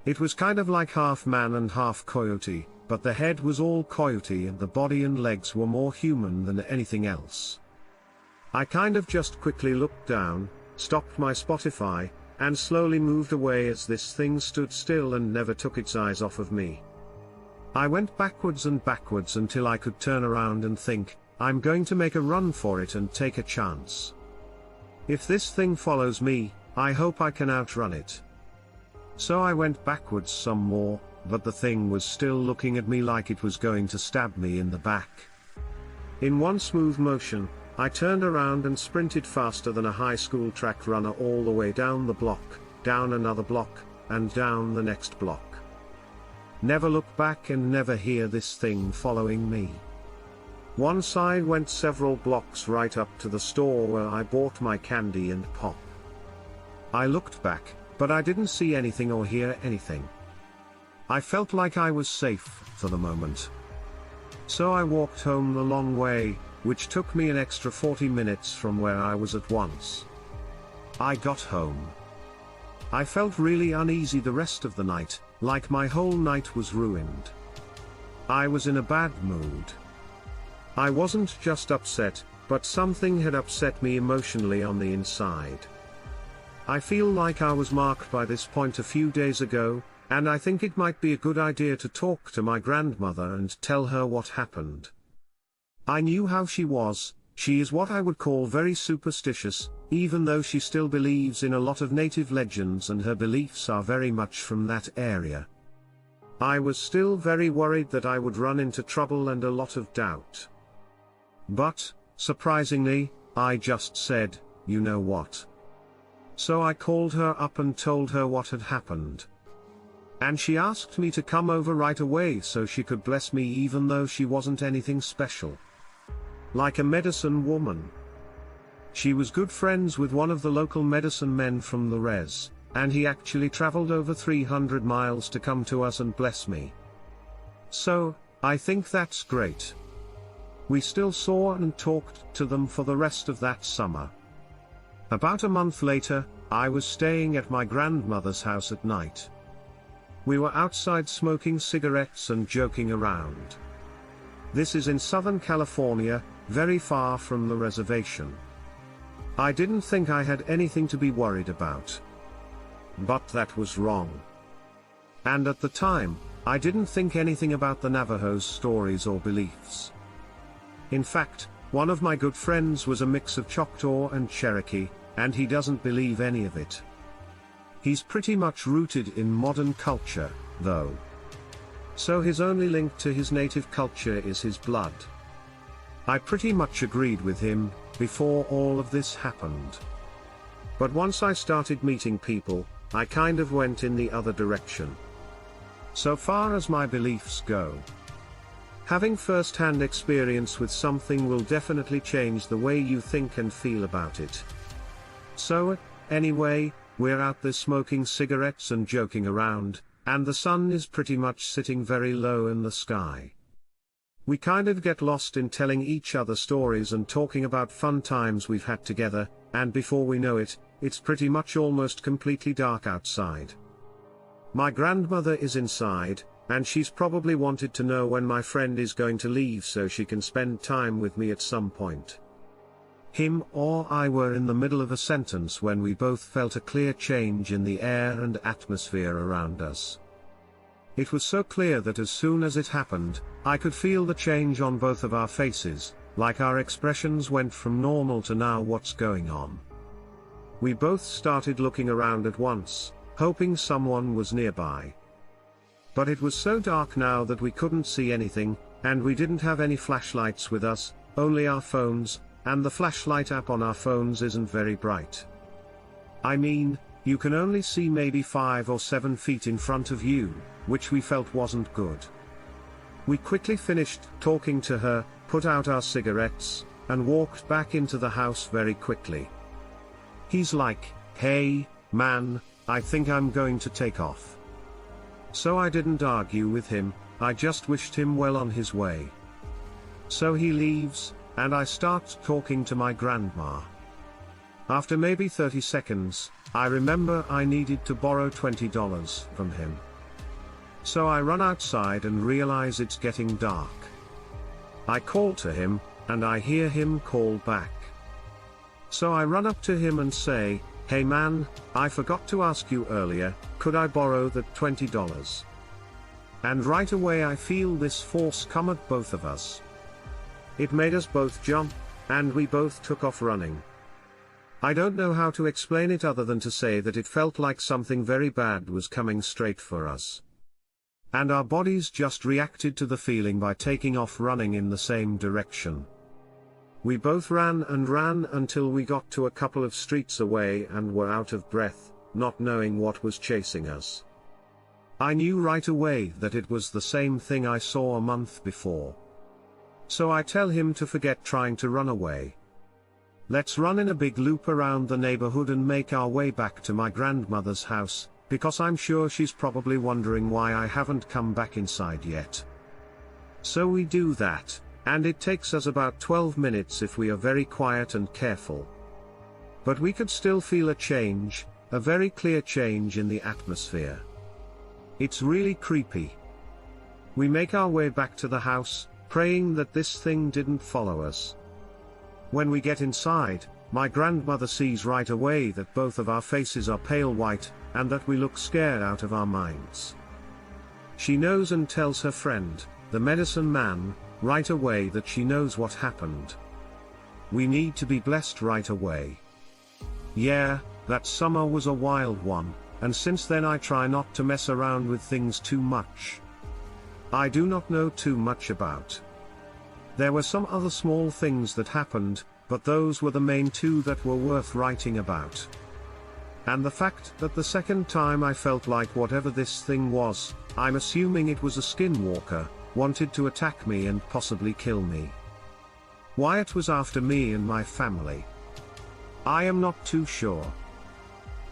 It was kind of like half man and half coyote, but the head was all coyote and the body and legs were more human than anything else. I kind of just quickly looked down, stopped my Spotify, and slowly moved away as this thing stood still and never took its eyes off of me. I went backwards and backwards until I could turn around and think, I'm going to make a run for it and take a chance. If this thing follows me, I hope I can outrun it. So I went backwards some more, but the thing was still looking at me like it was going to stab me in the back. In one smooth motion, I turned around and sprinted faster than a high school track runner all the way down the block, down another block, and down the next block. Never look back and never hear this thing following me. Once I went several blocks right up to the store where I bought my candy and pop. I looked back, but I didn't see anything or hear anything. I felt like I was safe for the moment. So I walked home the long way, which took me an extra 40 minutes from where I was at once. I got home. I felt really uneasy the rest of the night, like my whole night was ruined. I was in a bad mood. I wasn't just upset, but something had upset me emotionally on the inside. I feel like I was marked by this point a few days ago, and I think it might be a good idea to talk to my grandmother and tell her what happened. I knew how she was. She is what I would call very superstitious, even though she still believes in a lot of native legends and her beliefs are very much from that area. I was still very worried that I would run into trouble and a lot of doubt. But, surprisingly, I just said, you know what? So I called her up and told her what had happened. And she asked me to come over right away so she could bless me even though she wasn't anything special. Like a medicine woman. She was good friends with one of the local medicine men from the res, and he actually traveled over 300 miles to come to us and bless me. So, I think that's great. We still saw and talked to them for the rest of that summer. About a month later, I was staying at my grandmother's house at night. We were outside smoking cigarettes and joking around. This is in Southern California, very far from the reservation. I didn't think I had anything to be worried about. But that was wrong. And at the time, I didn't think anything about the Navajos' stories or beliefs. In fact, one of my good friends was a mix of Choctaw and Cherokee, and he doesn't believe any of it. He's pretty much rooted in modern culture, though. So his only link to his native culture is his blood. I pretty much agreed with him, before all of this happened. But once I started meeting people, I kind of went in the other direction. so far as my beliefs go. Having first-hand experience with something will definitely change the way you think and feel about it. So, anyway, we're out there smoking cigarettes and joking around, and the sun is pretty much sitting very low in the sky. We kind of get lost in telling each other stories and talking about fun times we've had together, and before we know it, it's pretty much almost completely dark outside. My grandmother is inside, and she's probably wanted to know when my friend is going to leave so she can spend time with me at some point. Him or I were in the middle of a sentence when we both felt a clear change in the air and atmosphere around us. It was so clear that as soon as it happened, I could feel the change on both of our faces, like our expressions went from normal to now what's going on. We both started looking around at once, hoping someone was nearby. But it was so dark now that we couldn't see anything, and we didn't have any flashlights with us, only our phones, and the flashlight app on our phones isn't very bright. I mean, you can only see maybe 5 or 7 feet in front of you, which we felt wasn't good. We quickly finished talking to her, put out our cigarettes, and walked back into the house very quickly. He's like, "Hey, man, I think I'm going to take off." So I didn't argue with him, I just wished him well on his way. So he leaves, and I start talking to my grandma. After maybe 30 seconds, I remember I needed to borrow $20 from him. So I run outside and realize it's getting dark. I call to him, and I hear him call back. So I run up to him and say, "Hey man, I forgot to ask you earlier, could I borrow that $20? And right away I feel this force come at both of us. It made us both jump, and we both took off running. I don't know how to explain it other than to say that it felt like something very bad was coming straight for us. And our bodies just reacted to the feeling by taking off running in the same direction. We both ran and ran until we got to a couple of streets away and were out of breath, not knowing what was chasing us. I knew right away that it was the same thing I saw a month before. So I tell him to forget trying to run away. Let's run in a big loop around the neighborhood and make our way back to my grandmother's house, because I'm sure she's probably wondering why I haven't come back inside yet. So we do that, and it takes us about 12 minutes if we are very quiet and careful. But we could still feel a change, a very clear change in the atmosphere. It's really creepy. We make our way back to the house, praying that this thing didn't follow us. When we get inside, my grandmother sees right away that both of our faces are pale white, and that we look scared out of our minds. She knows and tells her friend, the medicine man, right away that she knows what happened. We need to be blessed right away. Yeah, that summer was a wild one, and since then I try not to mess around with things too much. I do not know too much about. There were some other small things that happened, but those were the main two that were worth writing about. And the fact that the second time I felt like whatever this thing was, I'm assuming it was a skinwalker, wanted to attack me and possibly kill me. Why it was after me and my family, I am not too sure.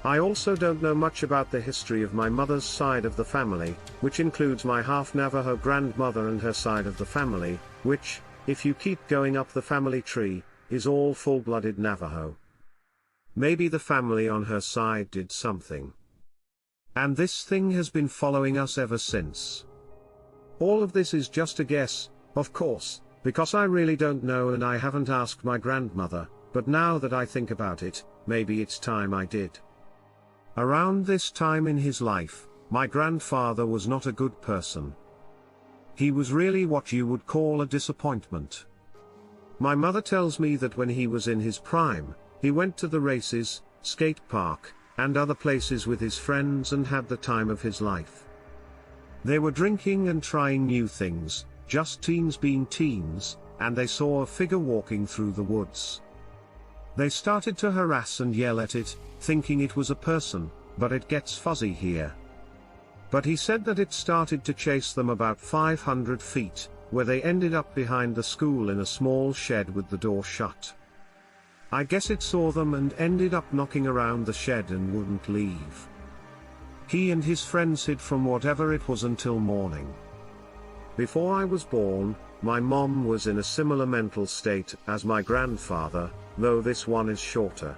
I also don't know much about the history of my mother's side of the family, which includes my half Navajo grandmother and her side of the family, which, if you keep going up the family tree, is all full-blooded Navajo. Maybe the family on her side did something. And this thing has been following us ever since. All of this is just a guess, of course, because I really don't know and I haven't asked my grandmother, but now that I think about it, maybe it's time I did. Around this time in his life, my grandfather was not a good person. He was really what you would call a disappointment. My mother tells me that when he was in his prime, he went to the races, skate park, and other places with his friends and had the time of his life. They were drinking and trying new things, just teens being teens, and they saw a figure walking through the woods. They started to harass and yell at it, thinking it was a person, but it gets fuzzy here. But he said that it started to chase them about 500 feet, where they ended up behind the school in a small shed with the door shut. I guess it saw them and ended up knocking around the shed and wouldn't leave. He and his friends hid from whatever it was until morning. Before I was born, my mom was in a similar mental state as my grandfather, though this one is shorter.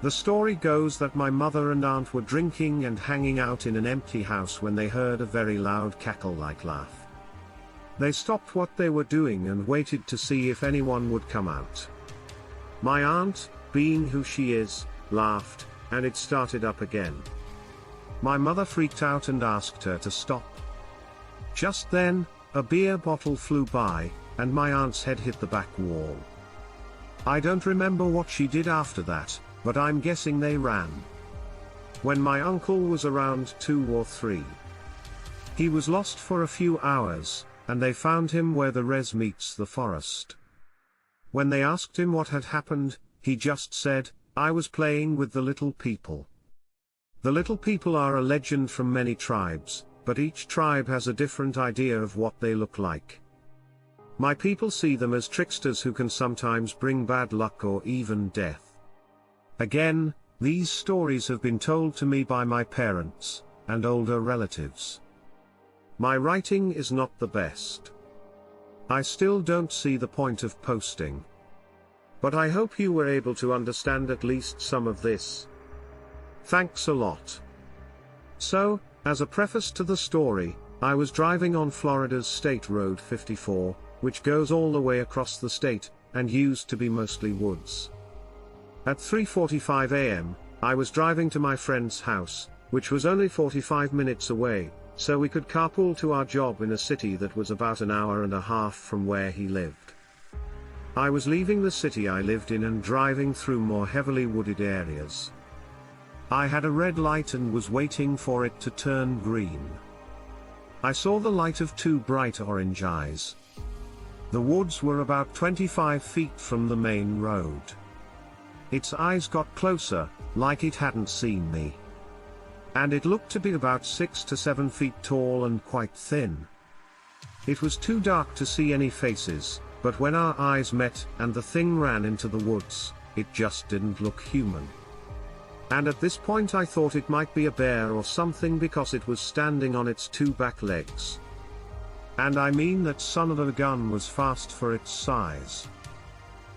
The story goes that my mother and aunt were drinking and hanging out in an empty house when they heard a very loud cackle-like laugh. They stopped what they were doing and waited to see if anyone would come out. My aunt, being who she is, laughed, and it started up again. My mother freaked out and asked her to stop. Just then, a beer bottle flew by, and my aunt's head hit the back wall. I don't remember what she did after that, but I'm guessing they ran. When my uncle was around 2 or 3. He was lost for a few hours, and they found him where the res meets the forest. When they asked him what had happened, he just said, "I was playing with the little people." The little people are a legend from many tribes, but each tribe has a different idea of what they look like. My people see them as tricksters who can sometimes bring bad luck or even death. Again, these stories have been told to me by my parents and older relatives. My writing is not the best. I still don't see the point of posting. But I hope you were able to understand at least some of this. Thanks a lot. So, as a preface to the story, I was driving on Florida's State Road 54, which goes all the way across the state, and used to be mostly woods. At 3:45 a.m., I was driving to my friend's house, which was only 45 minutes away, so we could carpool to our job in a city that was about an hour and a half from where he lived. I was leaving the city I lived in and driving through more heavily wooded areas. I had a red light and was waiting for it to turn green. I saw the light of 2 bright orange eyes. The woods were about 25 feet from the main road. Its eyes got closer, like it hadn't seen me. And it looked to be about 6 to 7 feet tall and quite thin. It was too dark to see any faces, but when our eyes met and the thing ran into the woods, it just didn't look human. And at this point I thought it might be a bear or something because it was standing on its 2 back legs. And I mean that son of a gun was fast for its size.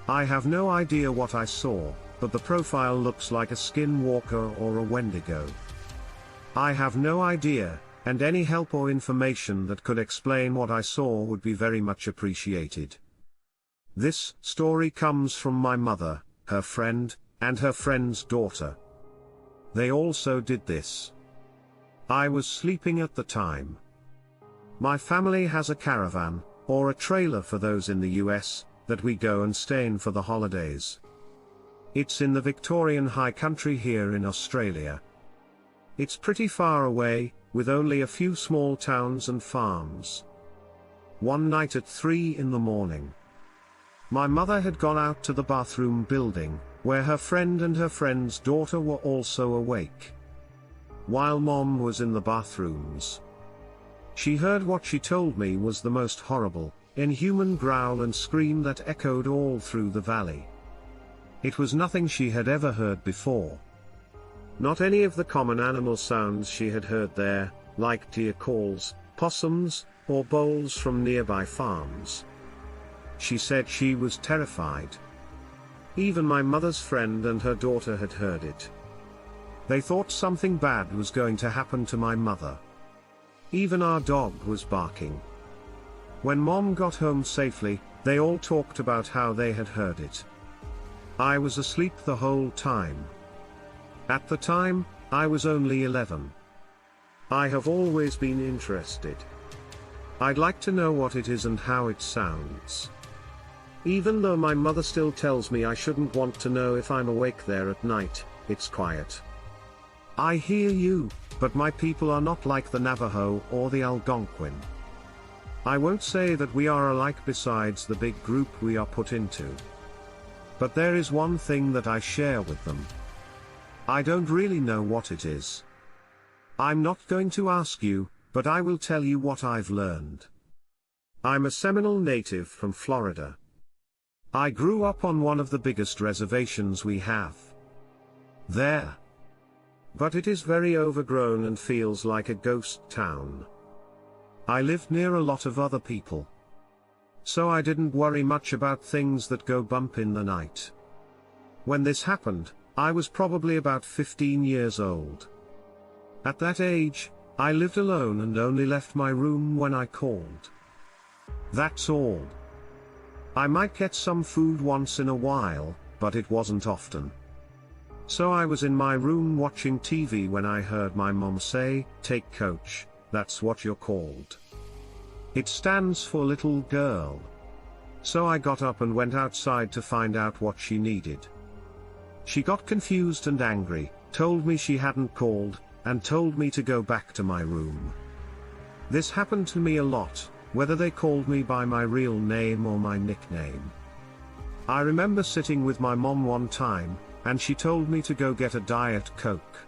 I have no idea what I saw, but the profile looks like a skinwalker or a wendigo. I have no idea, and any help or information that could explain what I saw would be very much appreciated. This story comes from my mother, her friend, and her friend's daughter. They also did this. I was sleeping at the time. My family has a caravan, or a trailer for those in the US, that we go and stay in for the holidays. It's in the Victorian High Country here in Australia. It's pretty far away, with only a few small towns and farms. One night at 3 in the morning, my mother had gone out to the bathroom building, where her friend and her friend's daughter were also awake. While Mom was in the bathrooms, she heard what she told me was the most horrible, inhuman growl and scream that echoed all through the valley. It was nothing she had ever heard before. Not any of the common animal sounds she had heard there, like deer calls, possums, or bowls from nearby farms. She said she was terrified. Even my mother's friend and her daughter had heard it. They thought something bad was going to happen to my mother. Even our dog was barking. When Mom got home safely, they all talked about how they had heard it. I was asleep the whole time. At the time, I was only 11. I have always been interested. I'd like to know what it is and how it sounds. Even though my mother still tells me I shouldn't want to know if I'm awake there at night, it's quiet. I hear you, but my people are not like the Navajo or the Algonquin. I won't say that we are alike besides the big group we are put into. But there is one thing that I share with them. I don't really know what it is. I'm not going to ask you, but I will tell you what I've learned. I'm a Seminole native from Florida. I grew up on one of the biggest reservations we have there. But it is very overgrown and feels like a ghost town. I lived near a lot of other people, so I didn't worry much about things that go bump in the night. When this happened, I was probably about 15 years old. At that age, I lived alone and only left my room when I called. That's all. I might get some food once in a while, but it wasn't often. So I was in my room watching TV when I heard my mom say, "Take coach, that's what you're called. It stands for little girl." So I got up and went outside to find out what she needed. She got confused and angry, told me she hadn't called, and told me to go back to my room. This happened to me a lot, whether they called me by my real name or my nickname. I remember sitting with my mom one time, and she told me to go get a Diet Coke.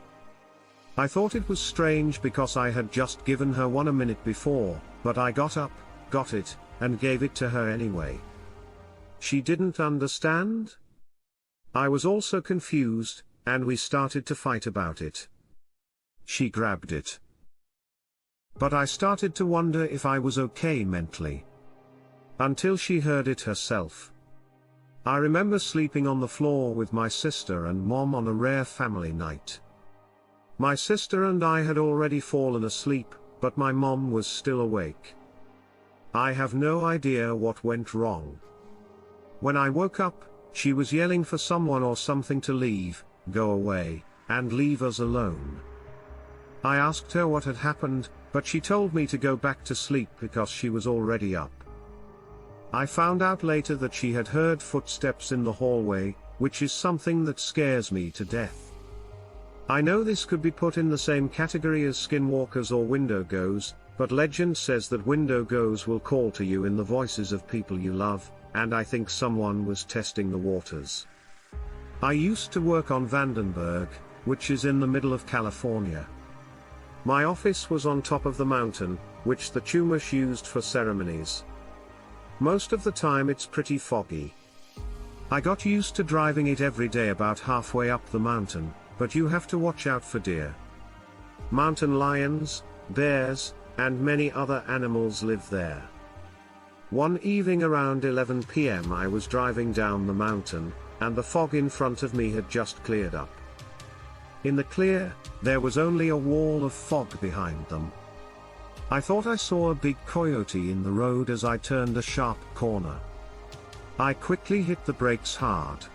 I thought it was strange because I had just given her one a minute before, but I got up, got it, and gave it to her anyway. She didn't understand? I was also confused, and we started to fight about it. She grabbed it. But I started to wonder if I was okay mentally. Until she heard it herself. I remember sleeping on the floor with my sister and mom on a rare family night. My sister and I had already fallen asleep, but my mom was still awake. I have no idea what went wrong. When I woke up, she was yelling for someone or something to leave, go away, and leave us alone. I asked her what had happened, but she told me to go back to sleep because she was already up. I found out later that she had heard footsteps in the hallway, which is something that scares me to death. I know this could be put in the same category as skinwalkers or wendigos, but legend says that wendigos will call to you in the voices of people you love, and I think someone was testing the waters. I used to work on Vandenberg, which is in the middle of California. My office was on top of the mountain, which the Chumash used for ceremonies. Most of the time it's pretty foggy. I got used to driving it every day about halfway up the mountain, but you have to watch out for deer. Mountain lions, bears, and many other animals live there. One evening around 11 p.m. I was driving down the mountain, and the fog in front of me had just cleared up. In the clear, there was only a wall of fog behind them. I thought I saw a big coyote in the road as I turned a sharp corner. I quickly hit the brakes hard.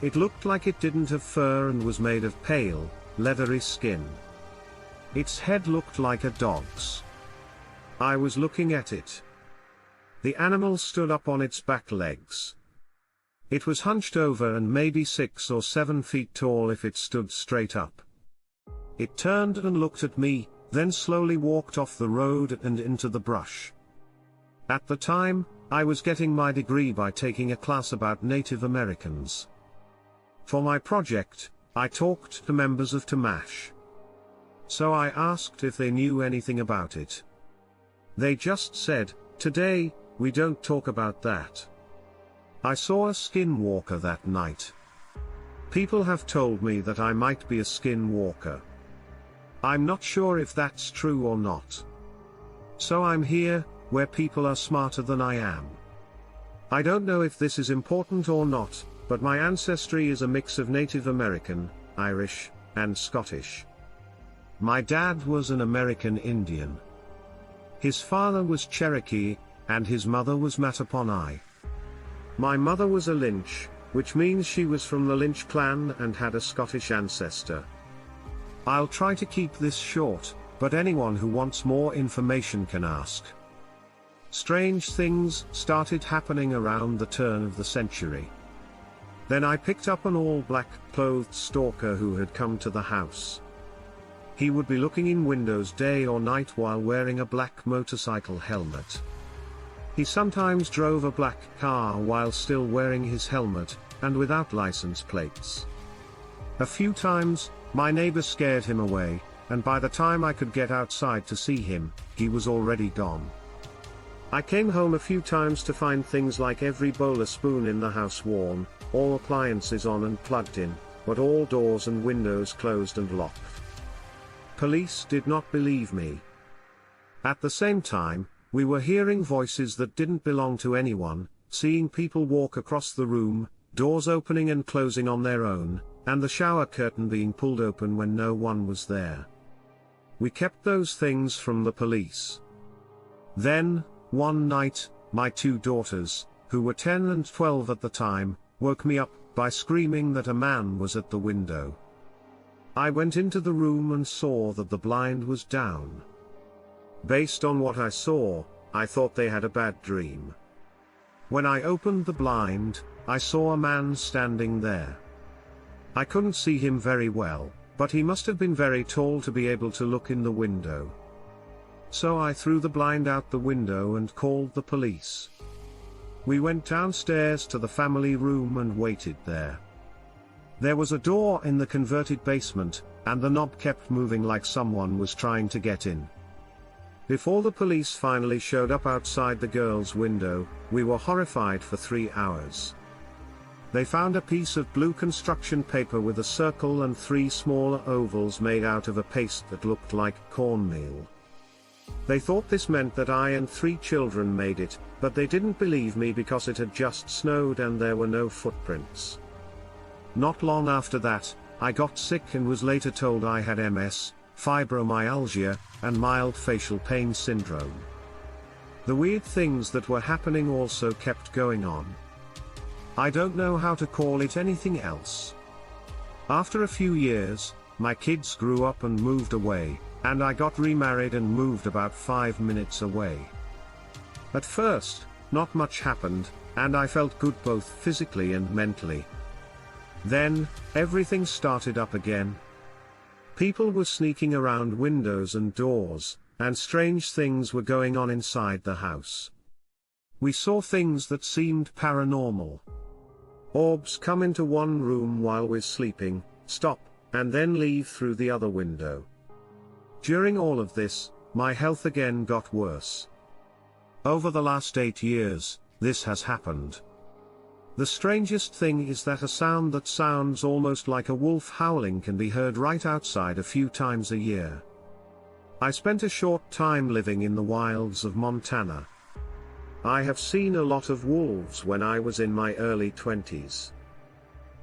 It looked like it didn't have fur and was made of pale, leathery skin. Its head looked like a dog's. I was looking at it. The animal stood up on its back legs. It was hunched over and maybe 6 or 7 feet tall if it stood straight up. It turned and looked at me, then slowly walked off the road and into the brush. At the time, I was getting my degree by taking a class about Native Americans. For my project, I talked to members of Tamash. So I asked if they knew anything about it. They just said, "Today, we don't talk about that." I saw a skinwalker that night. People have told me that I might be a skinwalker. I'm not sure if that's true or not. So I'm here, where people are smarter than I am. I don't know if this is important or not, but my ancestry is a mix of Native American, Irish, and Scottish. My dad was an American Indian. His father was Cherokee, and his mother was Mattaponi. My mother was a Lynch, which means she was from the Lynch clan and had a Scottish ancestor. I'll try to keep this short, but anyone who wants more information can ask. Strange things started happening around the turn of the century. Then I picked up an all-black clothed stalker who had come to the house. He would be looking in windows day or night while wearing a black motorcycle helmet. He sometimes drove a black car while still wearing his helmet, and without license plates. A few times, my neighbor scared him away, and by the time I could get outside to see him, he was already gone. I came home a few times to find things like every bowl or spoon in the house worn, all appliances on and plugged in, but all doors and windows closed and locked. Police did not believe me. At the same time, we were hearing voices that didn't belong to anyone, seeing people walk across the room, doors opening and closing on their own, and the shower curtain being pulled open when no one was there. We kept those things from the police. Then, one night, my two daughters, who were 10 and 12 at the time, woke me up by screaming that a man was at the window. I went into the room and saw that the blind was down. Based on what I saw, I thought they had a bad dream. When I opened the blind, I saw a man standing there. I couldn't see him very well, but he must have been very tall to be able to look in the window. So I threw the blind out the window and called the police. We went downstairs to the family room and waited there. There was a door in the converted basement, and the knob kept moving like someone was trying to get in. Before the police finally showed up outside the girls' window, we were horrified for 3 hours. They found a piece of blue construction paper with a circle and 3 smaller ovals made out of a paste that looked like cornmeal. They thought this meant that I and 3 children made it, but they didn't believe me because it had just snowed and there were no footprints. Not long after that, I got sick and was later told I had MS, fibromyalgia, and mild facial pain syndrome. The weird things that were happening also kept going on. I don't know how to call it anything else. After a few years, my kids grew up and moved away, and I got remarried and moved about 5 minutes away. At first, not much happened, and I felt good both physically and mentally. Then, everything started up again. People were sneaking around windows and doors, and strange things were going on inside the house. We saw things that seemed paranormal. Orbs come into one room while we're sleeping, stop, and then leave through the other window. During all of this, my health again got worse. Over the last 8 years, this has happened. The strangest thing is that a sound that sounds almost like a wolf howling can be heard right outside a few times a year. I spent a short time living in the wilds of Montana. I have seen a lot of wolves when I was in my early 20s.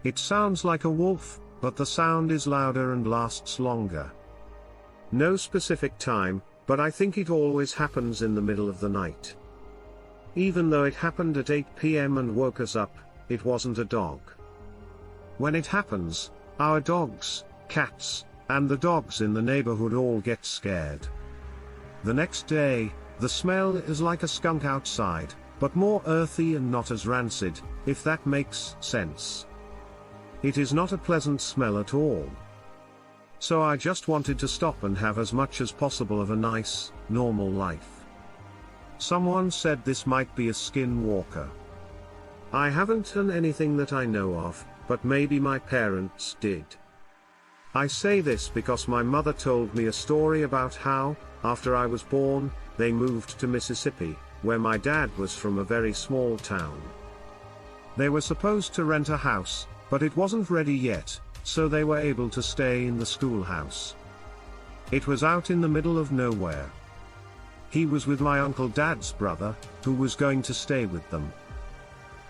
It sounds like a wolf, but the sound is louder and lasts longer. No specific time, but I think it always happens in the middle of the night. Even though it happened at 8 p.m. and woke us up, it wasn't a dog. When it happens, our dogs, cats, and the dogs in the neighborhood all get scared. The next day, the smell is like a skunk outside, but more earthy and not as rancid, if that makes sense. It is not a pleasant smell at all. So I just wanted to stop and have as much as possible of a nice, normal life. Someone said this might be a skinwalker. I haven't done anything that I know of, but maybe my parents did. I say this because my mother told me a story about how, after I was born, they moved to Mississippi, where my dad was from a very small town. They were supposed to rent a house, but it wasn't ready yet, so they were able to stay in the schoolhouse. It was out in the middle of nowhere. He was with my Uncle Dad's brother, who was going to stay with them.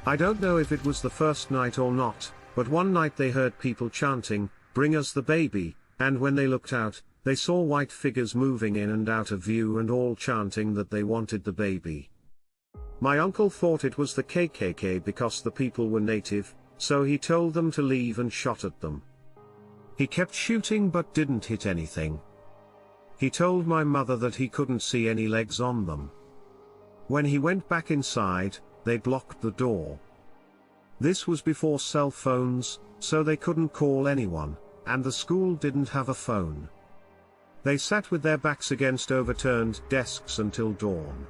I don't know if it was the first night or not, but one night they heard people chanting, "Bring us the baby," and when they looked out, they saw white figures moving in and out of view and all chanting that they wanted the baby. My uncle thought it was the KKK because the people were native, so he told them to leave and shot at them. He kept shooting but didn't hit anything. He told my mother that he couldn't see any legs on them. When he went back inside, they blocked the door. This was before cell phones, so they couldn't call anyone, and the school didn't have a phone. They sat with their backs against overturned desks until dawn.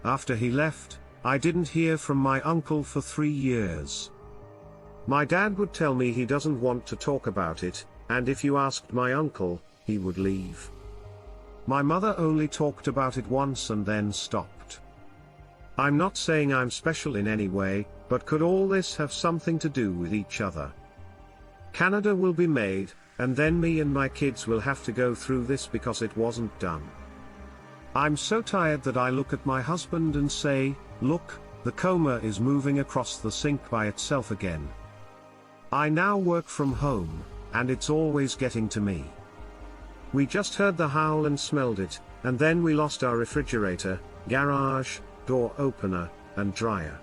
After he left, I didn't hear from my uncle for 3 years. My dad would tell me he doesn't want to talk about it, and if you asked my uncle, he would leave. My mother only talked about it once and then stopped. I'm not saying I'm special in any way, but could all this have something to do with each other? Canada will be made, and then me and my kids will have to go through this because it wasn't done. I'm so tired that I look at my husband and say, "Look, the coma is moving across the sink by itself again." I now work from home, and it's always getting to me. We just heard the howl and smelled it, and then we lost our refrigerator, garage, door opener, and dryer.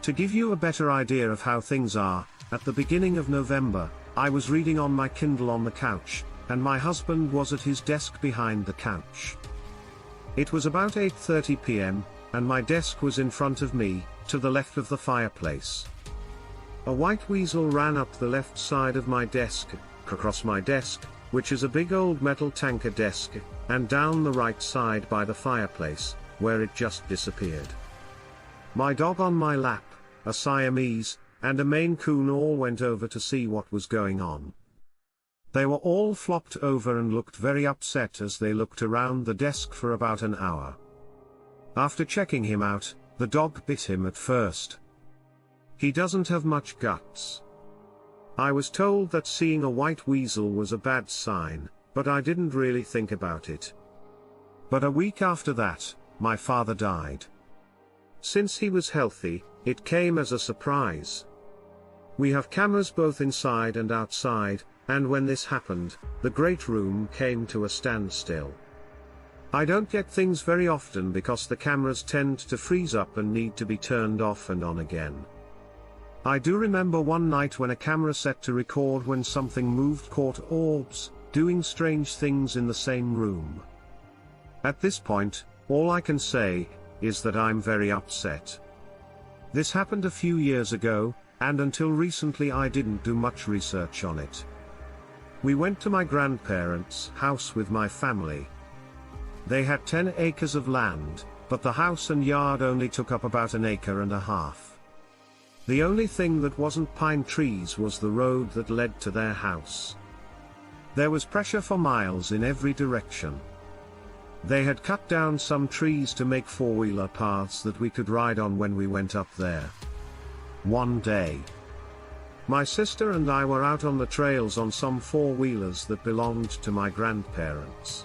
To give you a better idea of how things are, at the beginning of November, I was reading on my Kindle on the couch, and my husband was at his desk behind the couch. It was about 8:30 p.m., and my desk was in front of me, to the left of the fireplace. A white weasel ran up the left side of my desk, across my desk, which is a big old metal tanker desk, and down the right side by the fireplace, where it just disappeared. My dog on my lap, a Siamese, and a Maine Coon all went over to see what was going on. They were all flopped over and looked very upset as they looked around the desk for about an hour. After checking him out, the dog bit him at first. He doesn't have much guts. I was told that seeing a white weasel was a bad sign, but I didn't really think about it. But a week after that, my father died. Since he was healthy, it came as a surprise. We have cameras both inside and outside, and when this happened, the great room came to a standstill. I don't get things very often because the cameras tend to freeze up and need to be turned off and on again. I do remember one night when a camera set to record when something moved caught orbs, doing strange things in the same room. At this point, all I can say is that I'm very upset. This happened a few years ago, and until recently I didn't do much research on it. We went to my grandparents' house with my family. They had 10 acres of land, but the house and yard only took up about an acre and a half. The only thing that wasn't pine trees was the road that led to their house. There was pressure for miles in every direction. They had cut down some trees to make four-wheeler paths that we could ride on when we went up there. One day, my sister and I were out on the trails on some four-wheelers that belonged to my grandparents.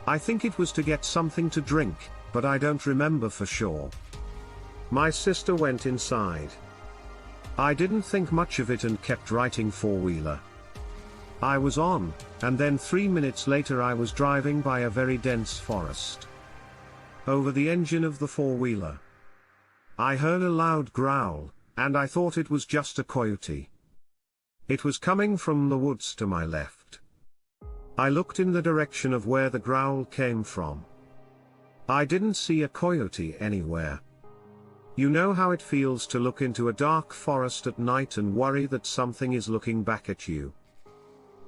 I think it was to get something to drink, but I don't remember for sure. My sister went inside. I didn't think much of it and kept riding four-wheeler. I was on, and then 3 minutes later I was driving by a very dense forest. Over the engine of the four-wheeler, I heard a loud growl, and I thought it was just a coyote. It was coming from the woods to my left. I looked in the direction of where the growl came from. I didn't see a coyote anywhere. You know how it feels to look into a dark forest at night and worry that something is looking back at you.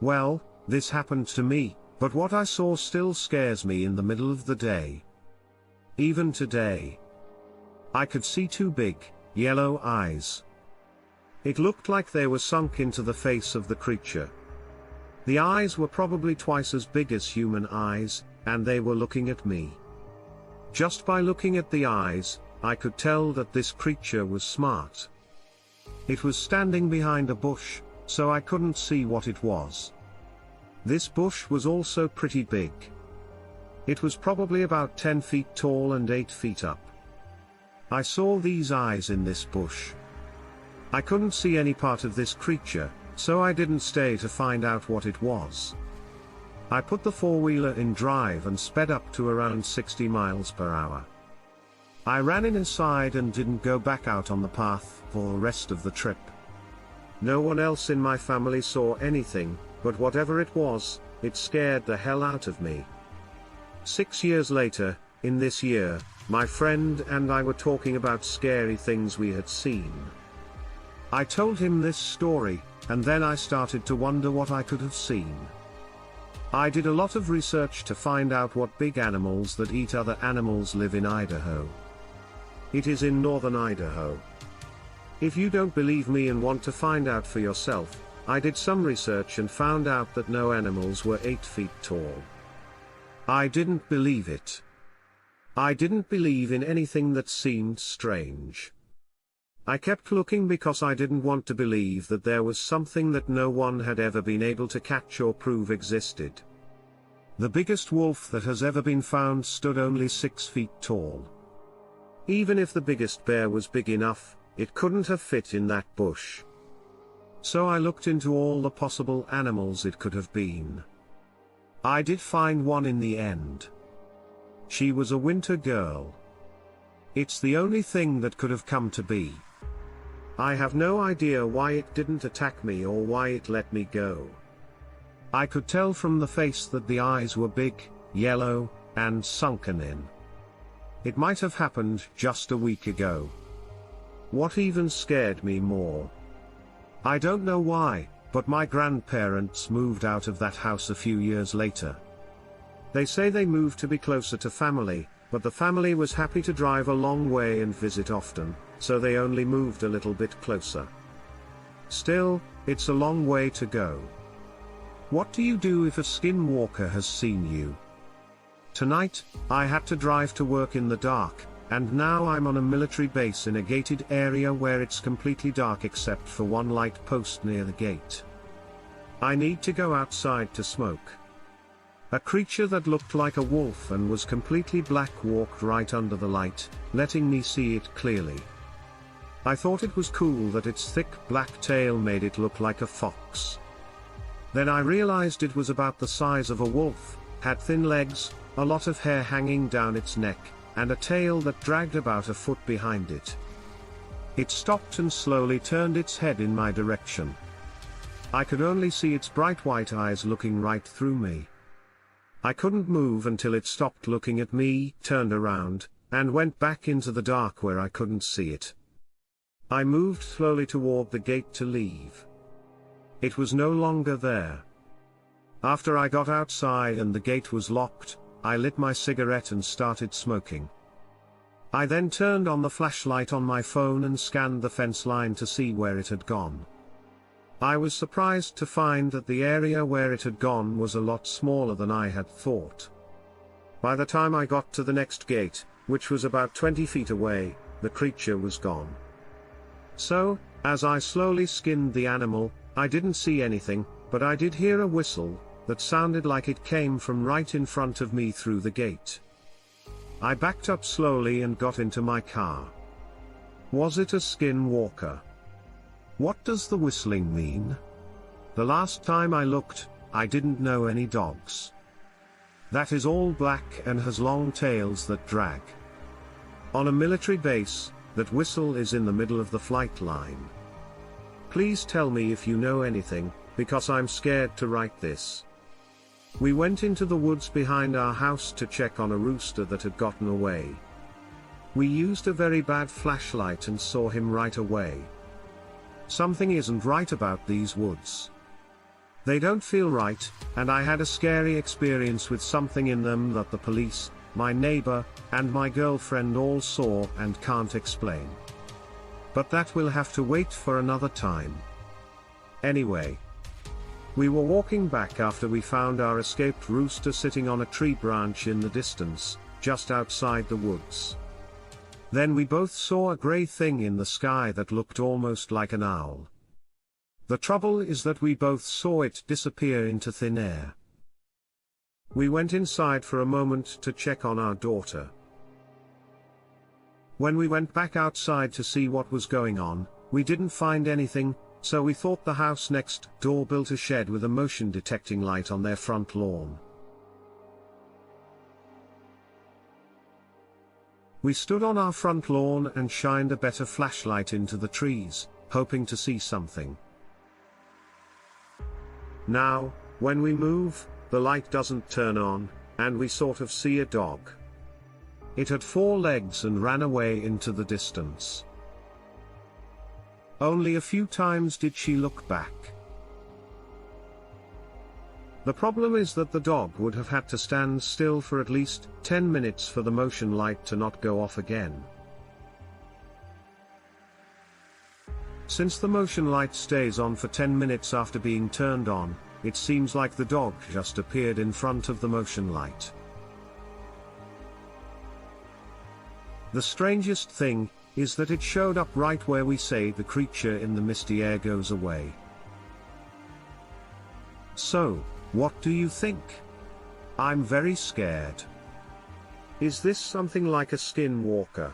Well, this happened to me, but what I saw still scares me in the middle of the day. Even today, I could see two big, yellow eyes. It looked like they were sunk into the face of the creature. The eyes were probably twice as big as human eyes, and they were looking at me. Just by looking at the eyes, I could tell that this creature was smart. It was standing behind a bush, so I couldn't see what it was. This bush was also pretty big. It was probably about 10 feet tall and 8 feet up. I saw these eyes in this bush. I couldn't see any part of this creature, so I didn't stay to find out what it was. I put the four-wheeler in drive and sped up to around 60 miles per hour. I ran inside and didn't go back out on the path for the rest of the trip. No one else in my family saw anything, but whatever it was, it scared the hell out of me. 6 years later, in this year, my friend and I were talking about scary things we had seen. I told him this story, and then I started to wonder what I could have seen. I did a lot of research to find out what big animals that eat other animals live in Idaho. It is in northern Idaho. If you don't believe me and want to find out for yourself, I did some research and found out that no animals were 8 feet tall. I didn't believe it. I didn't believe in anything that seemed strange. I kept looking because I didn't want to believe that there was something that no one had ever been able to catch or prove existed. The biggest wolf that has ever been found stood only 6 feet tall. Even if the biggest bear was big enough, it couldn't have fit in that bush. So I looked into all the possible animals it could have been. I did find one in the end. She was a winter girl. It's the only thing that could have come to be. I have no idea why it didn't attack me or why it let me go. I could tell from the face that the eyes were big, yellow, and sunken in. It might have happened just a week ago. What even scared me more? I don't know why, but my grandparents moved out of that house a few years later. They say they moved to be closer to family, but the family was happy to drive a long way and visit often, so they only moved a little bit closer. Still, it's a long way to go. What do you do if a skinwalker has seen you? Tonight, I had to drive to work in the dark, and now I'm on a military base in a gated area where it's completely dark except for one light post near the gate. I need to go outside to smoke. A creature that looked like a wolf and was completely black walked right under the light, letting me see it clearly. I thought it was cool that its thick black tail made it look like a fox. Then I realized it was about the size of a wolf, had thin legs, a lot of hair hanging down its neck, and a tail that dragged about a foot behind it. It stopped and slowly turned its head in my direction. I could only see its bright white eyes looking right through me. I couldn't move until it stopped looking at me, turned around, and went back into the dark where I couldn't see it. I moved slowly toward the gate to leave. It was no longer there. After I got outside and the gate was locked, I lit my cigarette and started smoking. I then turned on the flashlight on my phone and scanned the fence line to see where it had gone. I was surprised to find that the area where it had gone was a lot smaller than I had thought. By the time I got to the next gate, which was about 20 feet away, the creature was gone. So, as I slowly skinned the animal, I didn't see anything, but I did hear a whistle that sounded like it came from right in front of me through the gate. I backed up slowly and got into my car. Was it a skinwalker? What does the whistling mean? The last time I looked, I didn't know any dogs. That is all black and has long tails that drag. On a military base, that whistle is in the middle of the flight line. Please tell me if you know anything, because I'm scared to write this. We went into the woods behind our house to check on a rooster that had gotten away. We used a very bad flashlight and saw him right away. Something isn't right about these woods. They don't feel right, and I had a scary experience with something in them that the police, my neighbor, and my girlfriend all saw and can't explain. But that will have to wait for another time. Anyway, we were walking back after we found our escaped rooster sitting on a tree branch in the distance, just outside the woods. Then we both saw a gray thing in the sky that looked almost like an owl. The trouble is that we both saw it disappear into thin air. We went inside for a moment to check on our daughter. When we went back outside to see what was going on, we didn't find anything, so we thought the house next door built a shed with a motion detecting light on their front lawn. We stood on our front lawn and shined a better flashlight into the trees, hoping to see something. Now, when we move, the light doesn't turn on, and we sort of see a dog. It had 4 legs and ran away into the distance. Only a few times did she look back. The problem is that the dog would have had to stand still for at least 10 minutes for the motion light to not go off again. Since the motion light stays on for 10 minutes after being turned on, it seems like the dog just appeared in front of the motion light. The strangest thing is that it showed up right where we say the creature in the misty air goes away. So, what do you think? I'm very scared. Is this something like a skinwalker?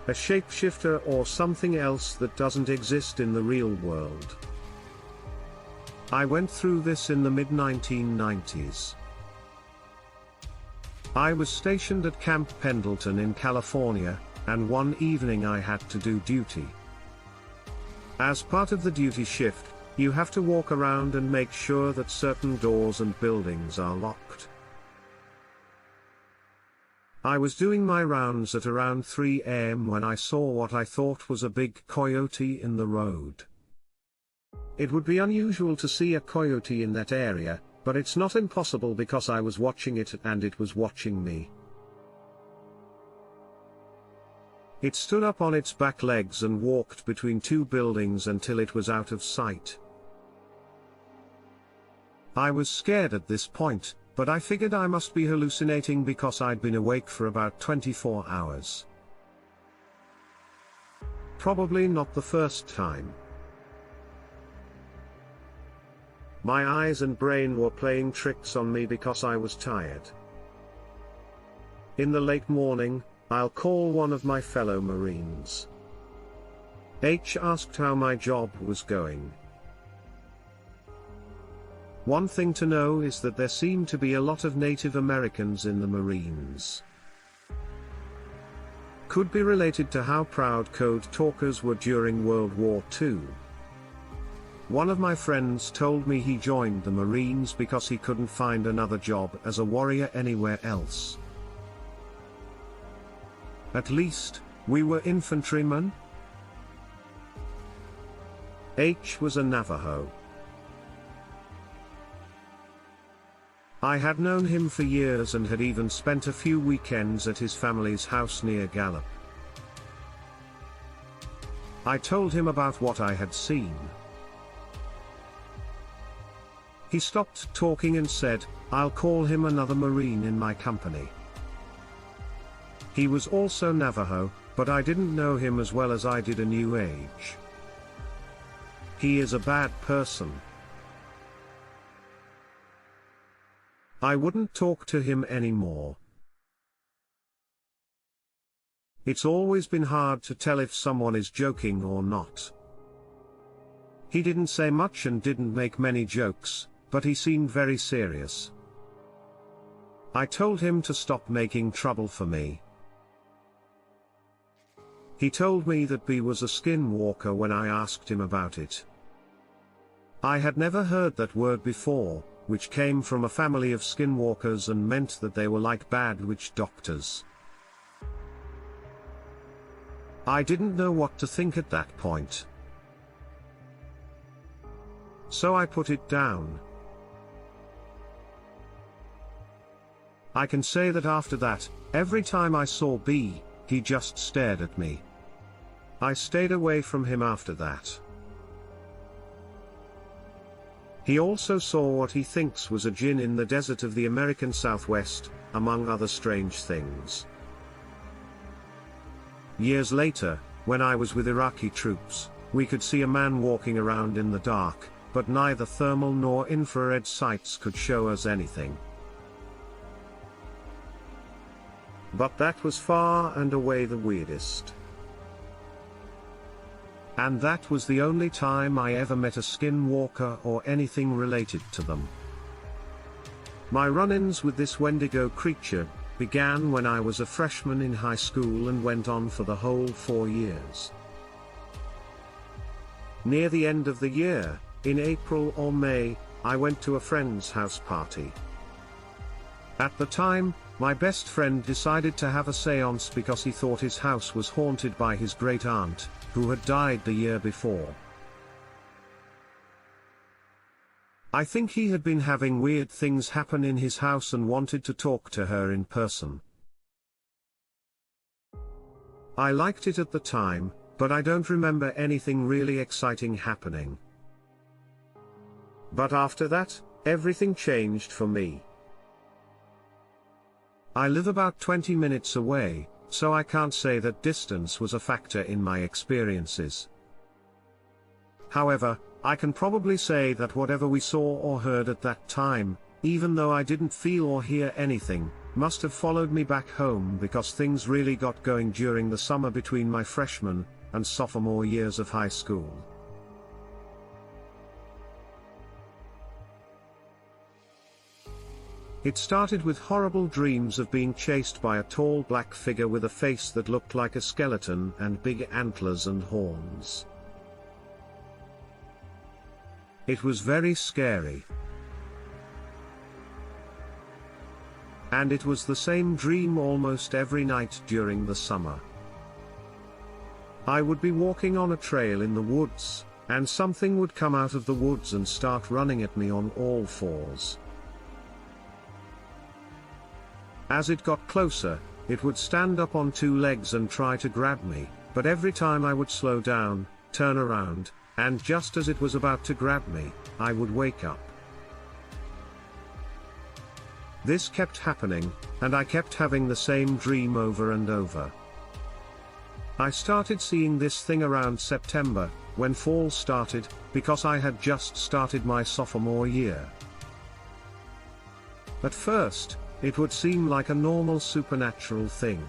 A shapeshifter or something else that doesn't exist in the real world? I went through this in the mid-1990s. I was stationed at Camp Pendleton in California, and one evening I had to do duty. As part of the duty shift, you have to walk around and make sure that certain doors and buildings are locked. I was doing my rounds at around 3 a.m. when I saw what I thought was a big coyote in the road. It would be unusual to see a coyote in that area, but it's not impossible because I was watching it and it was watching me. It stood up on its back legs and walked between two buildings until it was out of sight. I was scared at this point, but I figured I must be hallucinating because I'd been awake for about 24 hours. Probably not the first time. My eyes and brain were playing tricks on me because I was tired. In the late morning, I'll call one of my fellow Marines. H asked how my job was going. One thing to know is that there seem to be a lot of Native Americans in the Marines. Could be related to how proud code talkers were during World War II. One of my friends told me he joined the Marines because he couldn't find another job as a warrior anywhere else. At least, we were infantrymen. H was a Navajo. I had known him for years and had even spent a few weekends at his family's house near Gallup. I told him about what I had seen. He stopped talking and said, "I'll call him another Marine in my company." He was also Navajo, but I didn't know him as well as I did a New Age. He is a bad person. I wouldn't talk to him anymore. It's always been hard to tell if someone is joking or not. He didn't say much and didn't make many jokes, but he seemed very serious. I told him to stop making trouble for me. He told me that B was a skinwalker when I asked him about it. I had never heard that word before, which came from a family of skinwalkers and meant that they were like bad witch doctors. I didn't know what to think at that point. So I put it down. I can say that after that, every time I saw B, he just stared at me. I stayed away from him after that. He also saw what he thinks was a jinn in the desert of the American Southwest, among other strange things. Years later, when I was with Iraqi troops, we could see a man walking around in the dark, but neither thermal nor infrared sights could show us anything. But that was far and away the weirdest. And that was the only time I ever met a skinwalker or anything related to them. My run-ins with this wendigo creature began when I was a freshman in high school and went on for the whole 4 years. Near the end of the year, in April or May, I went to a friend's house party. At the time, my best friend decided to have a séance because he thought his house was haunted by his great-aunt, who had died the year before. I think he had been having weird things happen in his house and wanted to talk to her in person. I liked it at the time, but I don't remember anything really exciting happening. But after that, everything changed for me. I live about 20 minutes away, so I can't say that distance was a factor in my experiences. However, I can probably say that whatever we saw or heard at that time, even though I didn't feel or hear anything, must have followed me back home because things really got going during the summer between my freshman and sophomore years of high school. It started with horrible dreams of being chased by a tall black figure with a face that looked like a skeleton and big antlers and horns. It was very scary. And it was the same dream almost every night during the summer. I would be walking on a trail in the woods, and something would come out of the woods and start running at me on all fours. As it got closer, it would stand up on two legs and try to grab me, but every time I would slow down, turn around, and just as it was about to grab me, I would wake up. This kept happening, and I kept having the same dream over and over. I started seeing this thing around September, when fall started, because I had just started my sophomore year. At first, it would seem like a normal supernatural thing.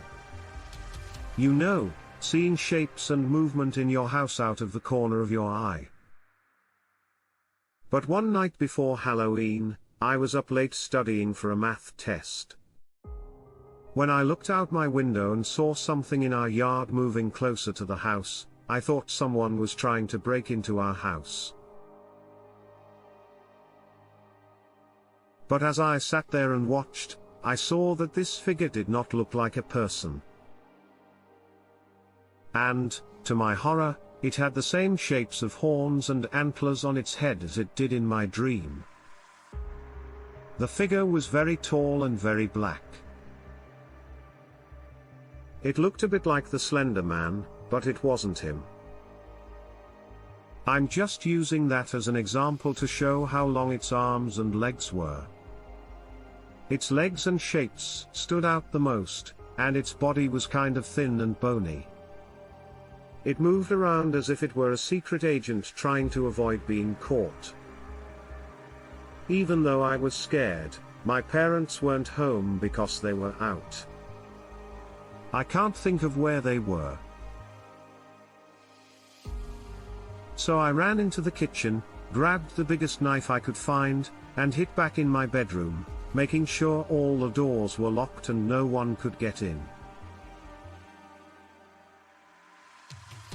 You know, seeing shapes and movement in your house out of the corner of your eye. But one night before Halloween, I was up late studying for a math test. When I looked out my window and saw something in our yard moving closer to the house, I thought someone was trying to break into our house. But as I sat there and watched, I saw that this figure did not look like a person. And, to my horror, it had the same shapes of horns and antlers on its head as it did in my dream. The figure was very tall and very black. It looked a bit like the Slender Man, but it wasn't him. I'm just using that as an example to show how long its arms and legs were. Its legs and shapes stood out the most, and its body was kind of thin and bony. It moved around as if it were a secret agent trying to avoid being caught. Even though I was scared, my parents weren't home because they were out. I can't think of where they were. So I ran into the kitchen, grabbed the biggest knife I could find, and hid back in my bedroom, making sure all the doors were locked and no one could get in.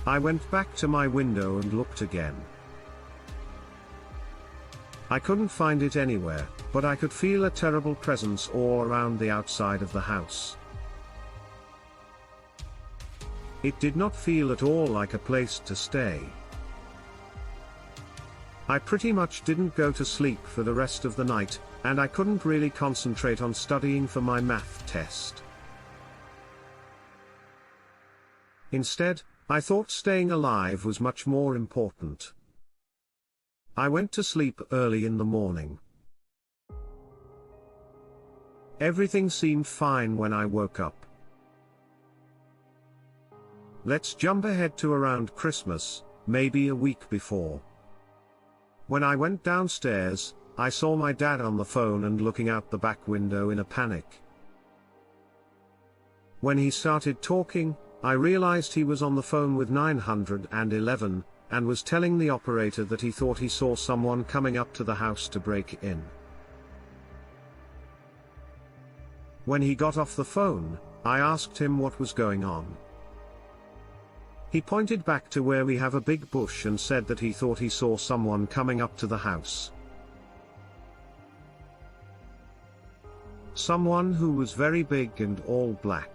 I went back to my window and looked again. I couldn't find it anywhere, but I could feel a terrible presence all around the outside of the house. It did not feel at all like a place to stay. I pretty much didn't go to sleep for the rest of the night, and I couldn't really concentrate on studying for my math test. Instead, I thought staying alive was much more important. I went to sleep early in the morning. Everything seemed fine when I woke up. Let's jump ahead to around Christmas, maybe a week before. When I went downstairs, I saw my dad on the phone and looking out the back window in a panic. When he started talking, I realized he was on the phone with 911, and was telling the operator that he thought he saw someone coming up to the house to break in. When he got off the phone, I asked him what was going on. He pointed back to where we have a big bush and said that he thought he saw someone coming up to the house. Someone who was very big and all black.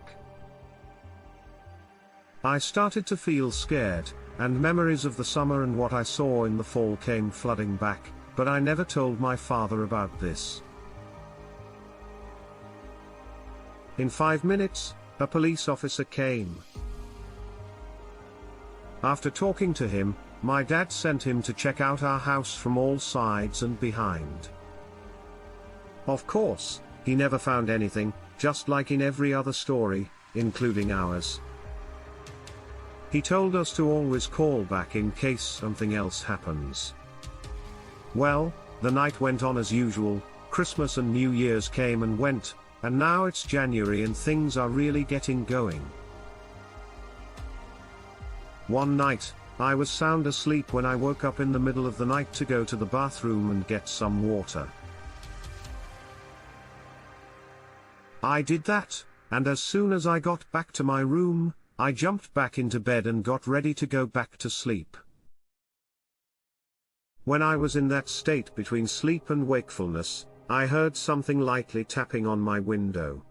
I started to feel scared, and memories of the summer and what I saw in the fall came flooding back, but I never told my father about this. In 5 minutes, a police officer came. After talking to him, my dad sent him to check out our house from all sides and behind. Of course, he never found anything, just like in every other story, including ours. He told us to always call back in case something else happens. Well, the night went on as usual. Christmas and New Year's came and went, and now it's January and things are really getting going. One night, I was sound asleep when I woke up in the middle of the night to go to the bathroom and get some water. I did that, and as soon as I got back to my room, I jumped back into bed and got ready to go back to sleep. When I was in that state between sleep and wakefulness, I heard something lightly tapping on my window.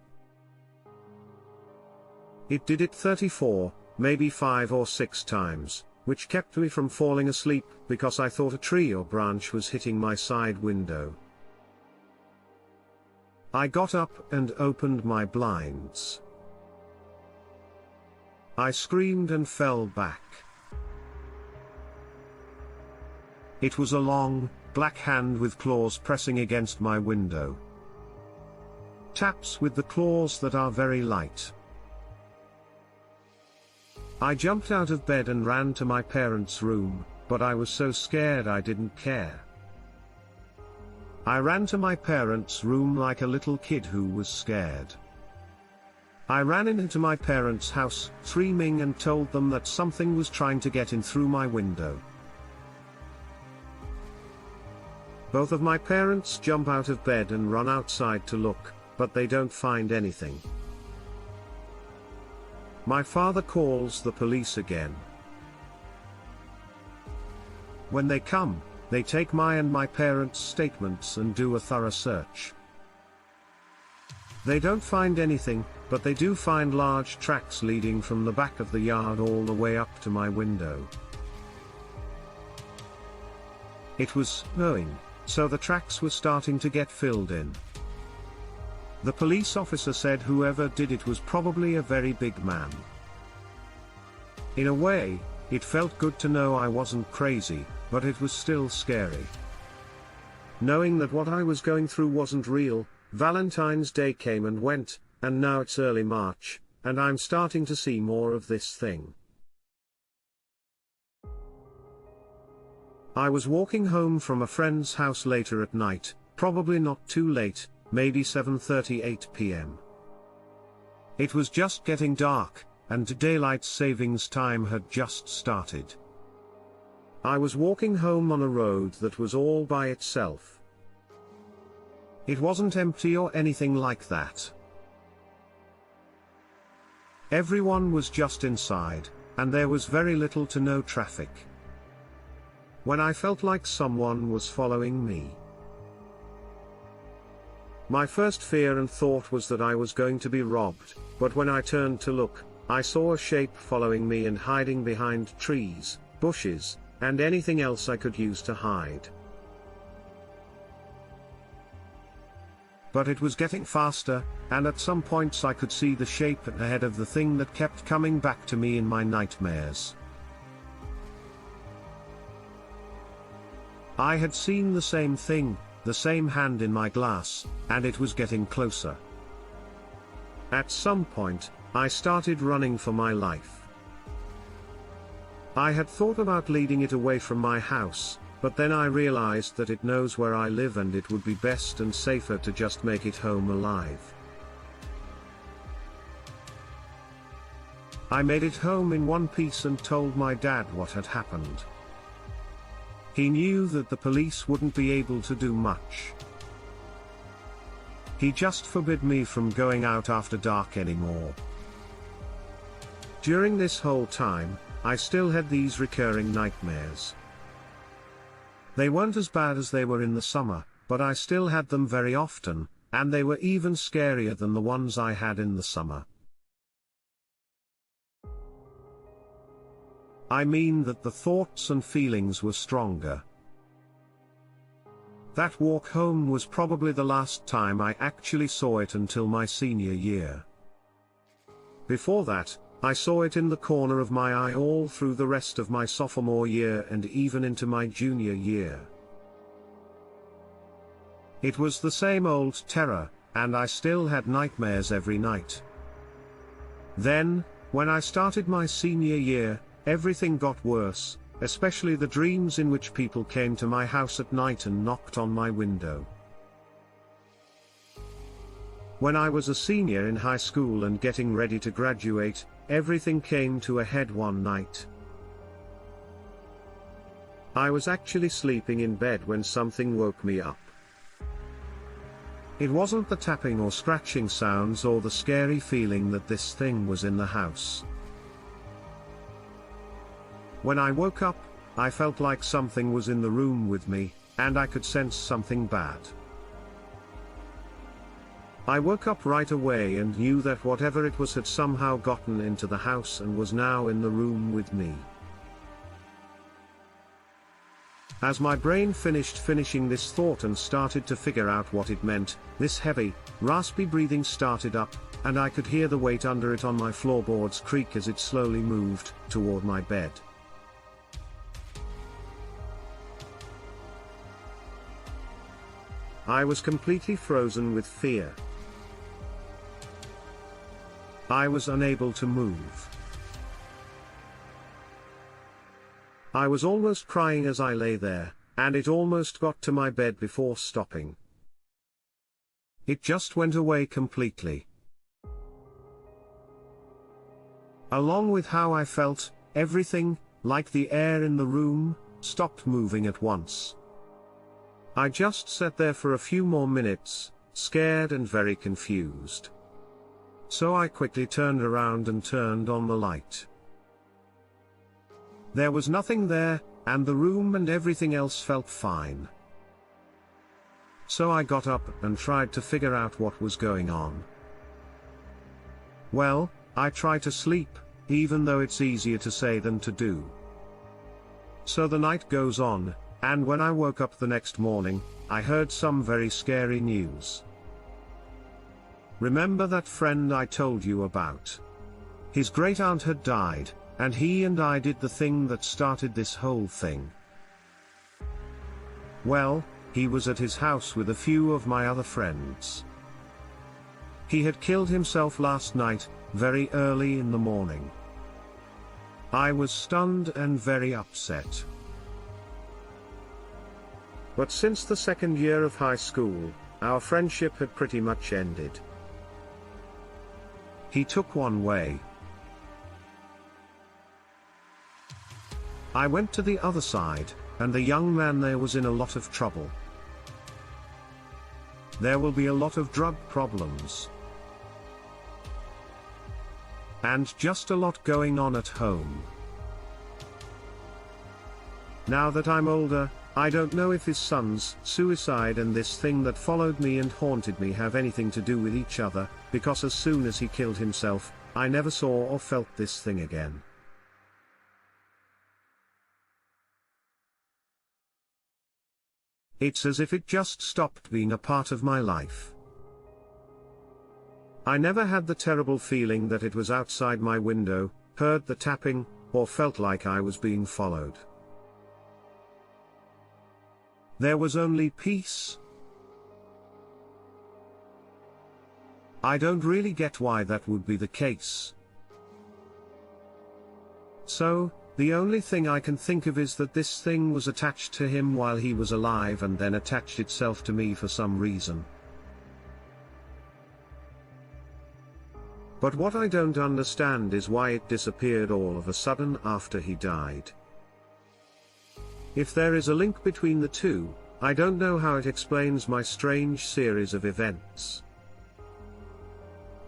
It did it 34, maybe 5 or 6 times, which kept me from falling asleep because I thought a tree or branch was hitting my side window. I got up and opened my blinds. I screamed and fell back. It was a long, black hand with claws pressing against my window. Taps with the claws that are very light. I jumped out of bed and ran to my parents' room, but I was so scared I didn't care. I ran to my parents' room like a little kid who was scared. I ran into my parents' house, screaming, and told them that something was trying to get in through my window. Both of my parents jump out of bed and run outside to look, but they don't find anything. My father calls the police again. When they come, they take my and my parents' statements and do a thorough search. They don't find anything, but they do find large tracks leading from the back of the yard all the way up to my window. It was snowing, so the tracks were starting to get filled in. The police officer said whoever did it was probably a very big man. In a way, it felt good to know I wasn't crazy, but it was still scary. Knowing that what I was going through wasn't real. Valentine's Day came and went, and now it's early March, and I'm starting to see more of this thing. I was walking home from a friend's house later at night, probably not too late, maybe 7:38 p.m. It was just getting dark, and daylight savings time had just started. I was walking home on a road that was all by itself. It wasn't empty or anything like that. Everyone was just inside, and there was very little to no traffic. When I felt like someone was following me. My first fear and thought was that I was going to be robbed, but when I turned to look, I saw a shape following me and hiding behind trees, bushes, and anything else I could use to hide. But it was getting faster, and at some points I could see the shape ahead of the thing that kept coming back to me in my nightmares. I had seen the same thing, the same hand in my glass, and it was getting closer. At some point, I started running for my life. I had thought about leading it away from my house, but then I realized that it knows where I live and it would be best and safer to just make it home alive. I made it home in one piece and told my dad what had happened. He knew that the police wouldn't be able to do much. He just forbid me from going out after dark anymore. During this whole time, I still had these recurring nightmares. They weren't as bad as they were in the summer, but I still had them very often, and they were even scarier than the ones I had in the summer. I mean that the thoughts and feelings were stronger. That walk home was probably the last time I actually saw it until my senior year. Before that, I saw it in the corner of my eye all through the rest of my sophomore year and even into my junior year. It was the same old terror, and I still had nightmares every night. Then, when I started my senior year, everything got worse, especially the dreams in which people came to my house at night and knocked on my window. When I was a senior in high school and getting ready to graduate, everything came to a head one night. I was actually sleeping in bed when something woke me up. It wasn't the tapping or scratching sounds or the scary feeling that this thing was in the house. When I woke up, I felt like something was in the room with me, and I could sense something bad. I woke up right away and knew that whatever it was had somehow gotten into the house and was now in the room with me. As my brain finished finishing this thought and started to figure out what it meant, this heavy, raspy breathing started up, and I could hear the weight under it on my floorboards creak as it slowly moved toward my bed. I was completely frozen with fear. I was unable to move. I was almost crying as I lay there, and it almost got to my bed before stopping. It just went away completely. Along with how I felt, everything, like the air in the room, stopped moving at once. I just sat there for a few more minutes, scared and very confused. So I quickly turned around and turned on the light. There was nothing there, and the room and everything else felt fine. So I got up and tried to figure out what was going on. Well, I try to sleep, even though it's easier to say than to do. So the night goes on, and when I woke up the next morning, I heard some very scary news. Remember that friend I told you about? His great-aunt had died, and he and I did the thing that started this whole thing. Well, he was at his house with a few of my other friends. He had killed himself last night, very early in the morning. I was stunned and very upset. But since the second year of high school, our friendship had pretty much ended. He took one way. I went to the other side, and the young man there was in a lot of trouble. There will be a lot of drug problems. And just a lot going on at home. Now that I'm older, I don't know if his son's suicide and this thing that followed me and haunted me have anything to do with each other, because as soon as he killed himself, I never saw or felt this thing again. It's as if it just stopped being a part of my life. I never had the terrible feeling that it was outside my window, heard the tapping, or felt like I was being followed. There was only peace. I don't really get why that would be the case. So, the only thing I can think of is that this thing was attached to him while he was alive and then attached itself to me for some reason. But what I don't understand is why it disappeared all of a sudden after he died. If there is a link between the two, I don't know how it explains my strange series of events.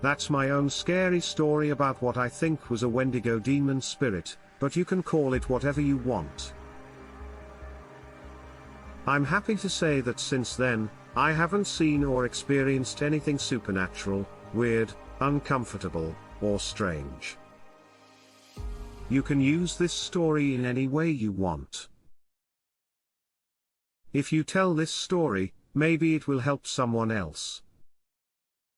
That's my own scary story about what I think was a Wendigo demon spirit, but you can call it whatever you want. I'm happy to say that since then, I haven't seen or experienced anything supernatural, weird, uncomfortable, or strange. You can use this story in any way you want. If you tell this story, maybe it will help someone else.